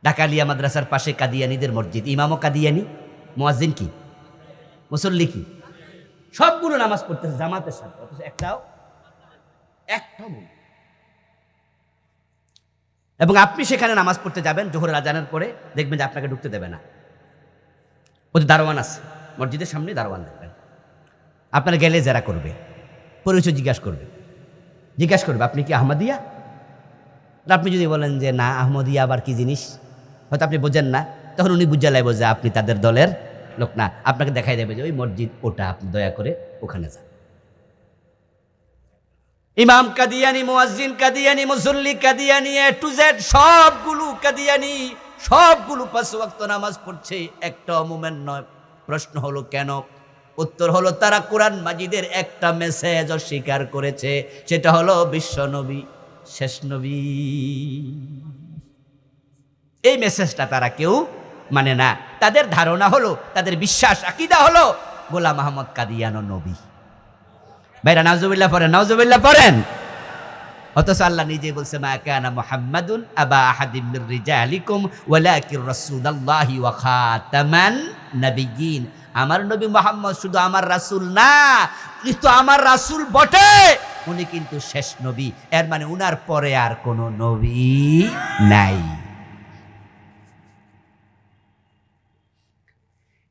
A: ঢাকা আলিয়া মাদ্রাসার পাশে কাদিয়ানীদের মসজিদ, ইমামও কাদিয়ানী, মুয়াজ্জিন কি? মুসল্লি কি? সবগুলো নামাজ পড়তেছে জামাতের সাথে, অথচ একটাও বলে। এবং আপনি সেখানে নামাজ পড়তে যাবেন জোহরের আজানের পরে, দেখবেন যে আপনাকে ঢুকতে দেবে না। ওদের দারোয়ান আছে, মসজিদের সামনে দারোয়ান দেখবেন। আপনার গেলে যারা করবে, পরিচয় জিজ্ঞাসা করবে আপনি কি আহমদিয়া? আপনি যদি বলেন যে না, আহমদিয়া আবার কি জিনিস, হয়তো আপনি বোঝেন না, তখন উনি বুঝে লাইব যে আপনি তাদের দলের লোক না। আপনাকে দেখাই দেবে যে ওই মসজিদ ওটা, আপনি দয়া করে ওখানে যান। ইমাম কাদিয়ানি, মুয়াজ্জিন কাদিয়ানি, মুসল্লি কাদিয়ানি, এ টু জেড সবগুলো কাদিয়ানি, সবগুলো 5 ওয়াক্ত নামাজ পড়ছে, একটা মুমিন নয়। প্রশ্ন হলো কেন? উত্তর হলো তারা কোরআন মাজিদের একটা মেসেজ অস্বীকার করেছে, সেটা হলো বিশ্ব নবী শেষ নবী। এই মেসেজটা তারা কেউ মানে না। তাদের ধারণা হলো, তাদের বিশ্বাস আকীদা হলো গোলাম আহমদ কাদিয়ানো নবী। ভাইরা নাউজুবিল্লাহ পড়েন, নাউজুবিল্লাহ পড়েন। অথচ আল্লাহ নিজে বলছে, মা কানা মুহাম্মাদুন আবা আহাদিম মির রিজালিকুম ওয়ালাকিন রাসূলুল্লাহি ওয়া খাতামান নাবিয়্যিন। আমার নবী মুহাম্মদ শুধু আমার রাসূল না, উনি তো আমার রাসূল বটে, উনি কিন্তু শেষ নবী। এর মানে উনার পরে আর কোনো নবী নাই।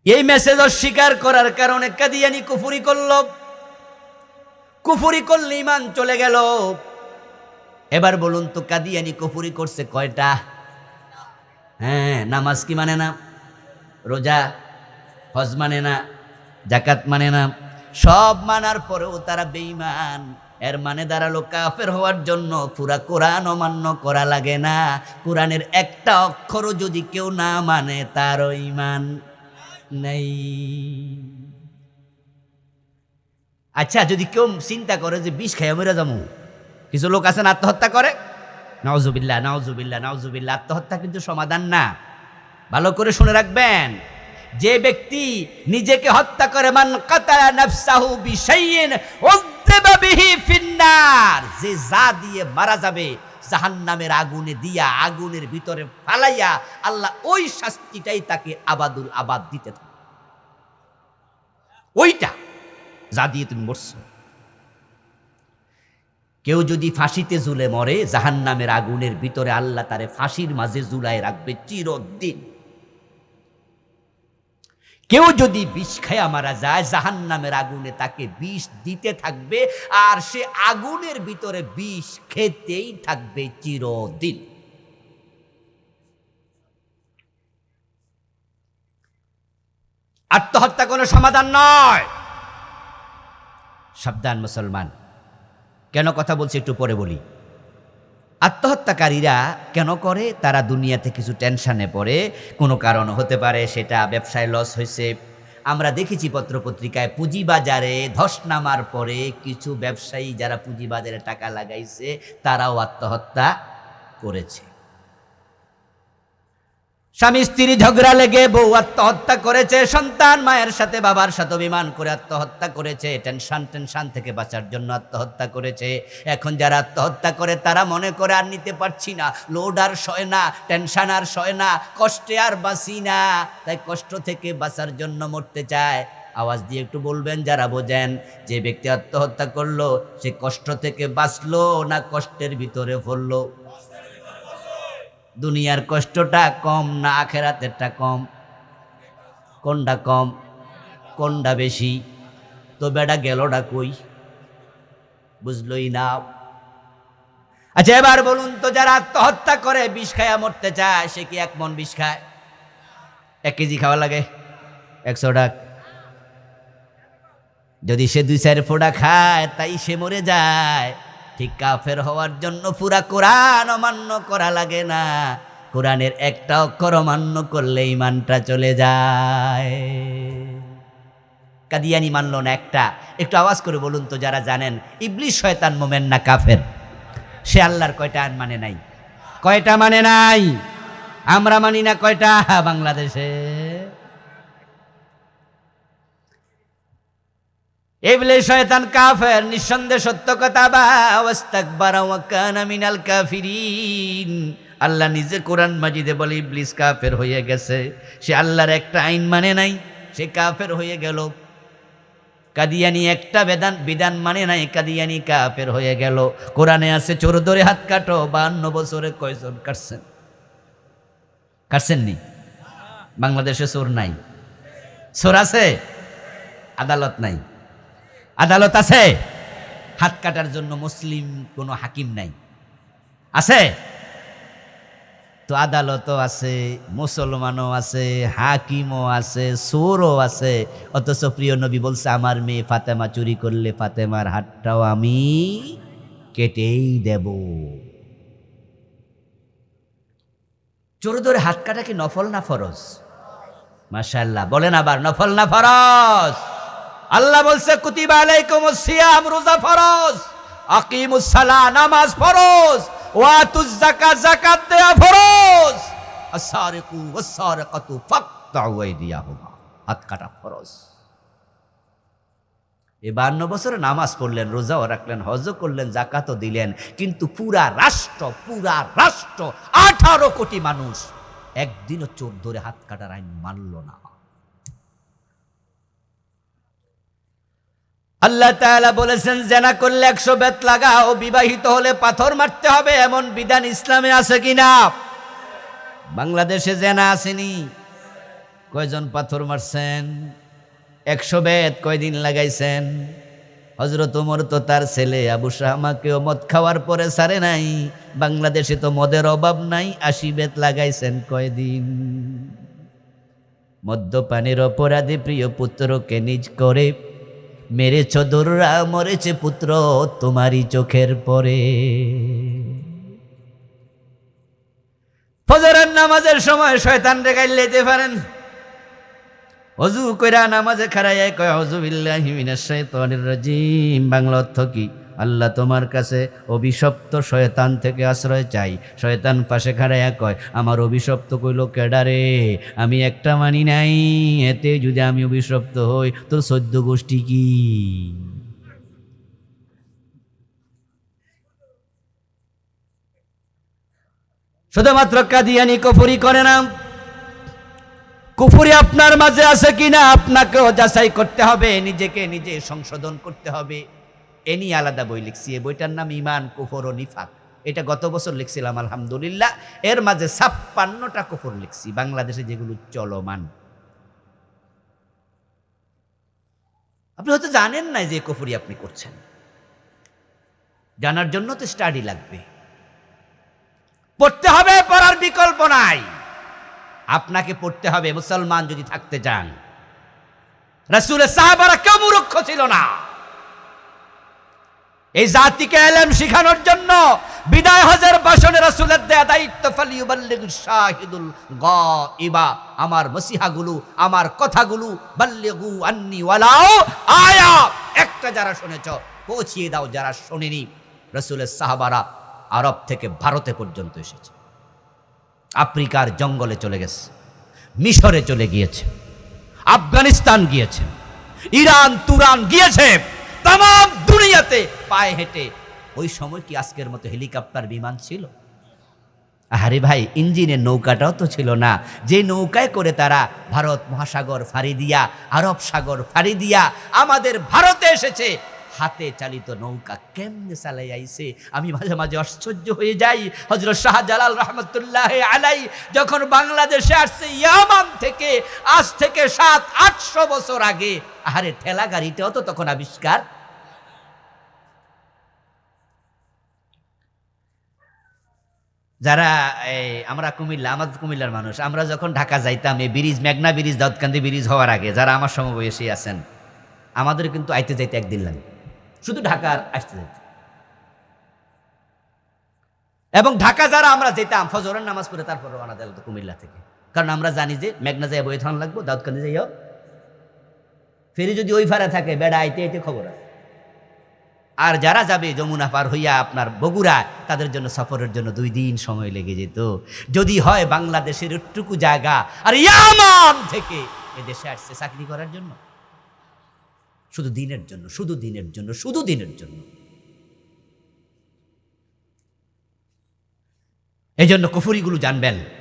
A: এই মেসেজ অস্বীকার করার কারণে কাদিয়ানি কুফরি করলো। কুফরি করলে ঈমান চলে গেল। এবার বলুন তো, কাদিয়ানি কুফরি করছে কয়টা? হ্যাঁ, নামাজ কি মানে না, রোজা, হজ মানে না, যাকাত মানে না, সব মানার পরেও তারা বেঈমান। এর মানে দাঁড়ালো কাফের হওয়ার জন্য পুরা কোরআন অমান্য করা লাগে না। কোরআনের একটা অক্ষরও যদি কেউ না মানে, তারও ঈমান নেই। আচ্ছা, যদি কেউ চিন্তা করে যে বিষ খাইয়া মরে যাবো, কিছু লোক আছেন আত্মহত্যা করে, নাউজুবিল্লাহ নাউজুবিল্লাহ নাউজুবিল্লাহ। আত্মহত্যা কিন্তু সমাধান না। ভালো করে শুনে রাখবেন, যে ব্যক্তি নিজেকে হত্যা করে, মান কাতালা নাফসাহু বিশাইইন উযিবা বিহি ফিন্নার, যে যা দিয়ে মারা যাবে জাহান্নামের আগুনে দিয়া, আগুনের ভিতরে ফালাইয়া আল্লাহ ওই শাস্তিটাই তাকে আবাদুল আবাদ দিতে থাকে। ওইটা যা দিয়ে তুমি মরছো। কেউ যদি ফাঁসিতে ঝুলে মরে, জাহান্নামের আগুনের ভিতরে আল্লাহ তারে ফাঁসির মাঝে ঝুলায় রাখবে চিরদিন। কেউ যদি বিষ খায়া মারা যায়, জাহান্নামের আগুনে তাকে বিষ দিতে থাকবে, আর সে আগুনের ভিতরে বিষ খেতেই থাকবে চিরদিন। আত্মহত্যা কোনো সমাধান নয়। সাবধান মুসলমান। কেন কথা বলছি একটু পরে বলি। আত্মহত্যাকারীরা কেন করে? তারা দুনিয়াতে কিছু টেনশনে পড়ে, কোনো কারণ হতে পারে, সেটা ব্যবসায় লস হয়েছে। আমরা দেখেছি পত্রপত্রিকায়, পুঁজিবাজারে ধস নামার পরে কিছু ব্যবসায়ী যারা পুঁজিবাজারে টাকা লাগাইছে, তারাও আত্মহত্যা করেছে। স্বামী স্ত্রী ঝগড়া লেগে বউ আত্মহত্যা করেছে, সন্তান মায়ের সাথে বাবার সাথে অভিমান করে আত্মহত্যা করেছে, টেনশন থেকে বাঁচার জন্য আত্মহত্যা করেছে। এখন যারা আত্মহত্যা করে তারা মনে করে আর নিতে পারছি না, লোড আর সয় না, টেনশন আর সয় না, কষ্টে আর বাঁচি না, তাই কষ্ট থেকে বাঁচার জন্য মরতে চায়। আওয়াজ দিয়ে একটু বলবেন যারা বোঝেন, যে ব্যক্তি আত্মহত্যা করলো সে কষ্ট থেকে বাঁচলো না কষ্টের ভিতরে পড়লো? দুনিয়ার কষ্টটা কম না আখেরাতেরটা কম? কোনটা কম, কোনটা বেশি? তো বেটা গেলটা কই? বুঝলই না। আচ্ছা, এবার বলুন তো, যারা আত্মহত্যা করে বিষ খায়া মরতে চায়, সে কি 1 মণ বিষ খায়? 1 কেজি খাওয়া লাগে 100 টাকা। যদি সে 2-4 ফোঁটা খায়, তাই সে মরে যায়। ঠিক কাফের হওয়ার জন্য পুরা কোরআন অমান্য করা লাগে না, কোরআনের একটা অক্ষর অমান্য করলে ঈমানটা চলে যায়। কাদিয়ানি মানলো না একটা। একটু আওয়াজ করে বলুন তো যারা জানেন, ইবলিস শয়তান মোমেন না কাফের? সে আল্লাহর কয়টা আইন মানে নাই? কয়টা মানে নাই? আমরা মানি না কয়টা বাংলাদেশে? ইবলিস শয়তান কাফের, নিঃসন্দেহে সত্য কথা। ওয়াস্তাকবারা ওয়া কানা মিনাল কাফিরিন। আল্লাহ নিজে কোরআন মাজিদে বলে ইবলিস কাফের হয়ে গেছে। সে আল্লাহর একটা আইন মানে নাই, সে কাফের হয়ে গেল। কাদিয়ানি একটা বিধান মানে নাই, কাদিয়ানি কাফের হয়ে গেল। কোরআনে আছে চোর ধরে হাত কাটো। 52 বছরে কয়জন কাটছেন? কাটছেননি? বাংলাদেশে চোর নাই? চোর আছে, আদালত নাই। আদালত আছে, হাত কাটার জন্য মুসলিম কোনো হাকিম নাই। আছে তো, আদালতও আছে, মুসলমানও আছে, হাকিমও আছে, চোরও আছে। অথচ প্রিয় নবী বলছে, আমার মেয়ে ফাতেমা চুরি করলে ফাতেমার হাতটাও আমি কেটেই দেব। চোর ধরে হাত কাটা কি নফল না ফরজ? মাশাআল্লাহ, বলেন আবার, নফল না ফরজ? আল্লাহ বলছে কুতিবা আলাইকুমুস সিয়াম, রোজা ফরজ, আকিমুস সালাহ, নামাজ ফরজ, ওয়াতুজ যাকাত, যাকাত দেয়া ফরজ, আস-সারিকু ওয়াস-সারিকাতু ফাকতাউ আইদিয়াহুমা, হাত কাটা ফরজ। এই 52 বছরে নামাজ পড়লেন, রোজাও রাখলেন, হজও করলেন, যাকাতও দিলেন, কিন্তু পুরা রাষ্ট্র 18 কোটি মানুষ একদিনও চোর ধরে হাত কাটার আইন মানল না। আল্লাহ তাআলা বলেছেন, জেনা করলে 100 বেত লাগাও, বিবাহিত হলে পাথর মারতে হবে, এমন বিধান ইসলামে আছে কিনা? বাংলাদেশে জেনা আসেনি? কয়জন পাথর মারছেন? 100 বেত কয়দিন লাগাইছেন? হযরত ওমর তো তার ছেলে আবু শাহমাকেও মদ খাওয়ার পরে ছাড়ে নাই। বাংলাদেশে তো মদের অভাব নাই, 80 বেত লাগাইছেন কয়দিন? মদ্যপানের অপরাধে প্রিয় পুত্রকে নিজ করে মেরেছ দোররা, মরেছে পুত্র তোমারই চোখের পরে। ফজরের নামাজের সময় শয়তান রে গাইলেতে পারেন, ওযু কইরা নামাজে খাড়াইয়া কয় আউযু বিল্লাহি মিনাশ শাইতানির রাজিম। বাংলা অর্থ কি? আল্লাহ তোমার কাছে অভিশপ্ত শয়তান থেকে আশ্রয় চাই। শয়তান পাশে খাড়াইয়া কয়, আমার অভিশপ্ত কইল কেডারে? আমি একটা মানি নাই, এতে যদি আমি অভিশপ্ত হই তোর 14 গোষ্ঠী কি? শুধুমাত্র কাদিয়ানি কুফরি করে না, কুফরি আপনার মাঝে আছে কিনা আপনাকেও যাচাই করতে হবে, নিজেকে নিজে সংশোধন করতে হবে। এ নিয়ে আলাদা বই লিখছি, এই বইটার নাম ঈমান, কুফর ও নিফাক। এটা গত বছর লিখছিলাম, আলহামদুলিল্লাহ। এর মাঝে 56টা কুফর লিখছি, বাংলাদেশে যেগুলো চলমান। আপনি হয়তো জানেন না যে কুফরি আপনি করছেন, জানার জন্য তো স্টাডি লাগবে, পড়তে হবে, পড়ার বিকল্প নাই। আপনাকে পড়তে হবে মুসলমান যদি থাকতে চান। রাসূলের সাহাবারা কেউ মূর্খ ছিল না। এই জাতিকে ইলম শিখানোর জন্য বিদায় হজের ভাষণে রাসূলের দেয়া দায়িত্ব, ফালিয়ুবাল্লিগিশ শাহিদুল গায়বা, আমার নসিহাগুলো, আমার কথাগুলো বাল্লিগু আন্নি ওয়ালাউ আয়া, একটা যারা শুনেছ পৌঁছিয়ে দাও যারা শোনেনি। রাসূলের সাহাবারা আরব থেকে ভারতে পর্যন্ত এসেছে, আফ্রিকার জঙ্গলে চলে গেছে, মিশরে চলে গিয়েছে, আফগানিস্তান গিয়েছে, ইরান তুরান গিয়েছে, তাম দুনিয়াতে পায়ে হেঁটে। ওই সময় কি আজকের মতো হেলিকপ্টার বিমান ছিল? আরে ভাই, ইঞ্জিনের নৌকাটাও তো ছিল না, যে নৌকায় করে তারা ভারত মহাসাগর ফাড়ি দিয়া, আরব সাগর ফাড়ি দিয়া আমাদের ভারতে এসেছে। হাতে চালিত নৌকা কেমনে চালাই আইছে, আমি মাঝে মাঝে আশ্চর্য হয়ে যাই। হযরত শাহজালাল রহমতুল্লাহ আলাই যখন বাংলাদেশে আসছে ইয়ামান থেকে, আজ থেকে 700-800 বছর আগে, আরে ঠেলা গাড়িটাও তো তখন আবিষ্কার। যারা আমরা কুমিল্লা, আমাদের কুমিল্লার মানুষ, আমরা যখন ঢাকা যাইতাম, এই ব্রিজ, মেঘনা ব্রিজ, দাউদকান্দি ব্রিজ হওয়ার আগে, যারা আমার সমবয়সী আছেন, আমাদের কিন্তু আইতে যাইতে একদিন লাগে, শুধু ঢাকার আসতে যেতে। এবং ঢাকা যারা আমরা যেতাম ফজরের নামাজ পড়ে তারপর রওনা দিলাম কুমিল্লা থেকে, কারণ আমরা জানি যে মেঘনা যাই বই থান লাগবো, দাউদকান্দি যাইও ফেরি যদি ওই ফারে থাকে, বেড়া আইতে আইতে খবর আছে। আর যারা যাবে যমুনা পার হইয়া আপনার বগুড়া, তাদের জন্য সফরের জন্য 2 দিন সময় লেগে যেত। যদি হয় বাংলাদেশের একটুকু জায়গা, আর ইয়ামান থেকে এদেশে আসছে চাকরি করার জন্য, শুধু দিনের জন্য, শুধু দিনের জন্য, শুধু দিনের জন্য। এই জন্য কুফরিগুলো জানবেন।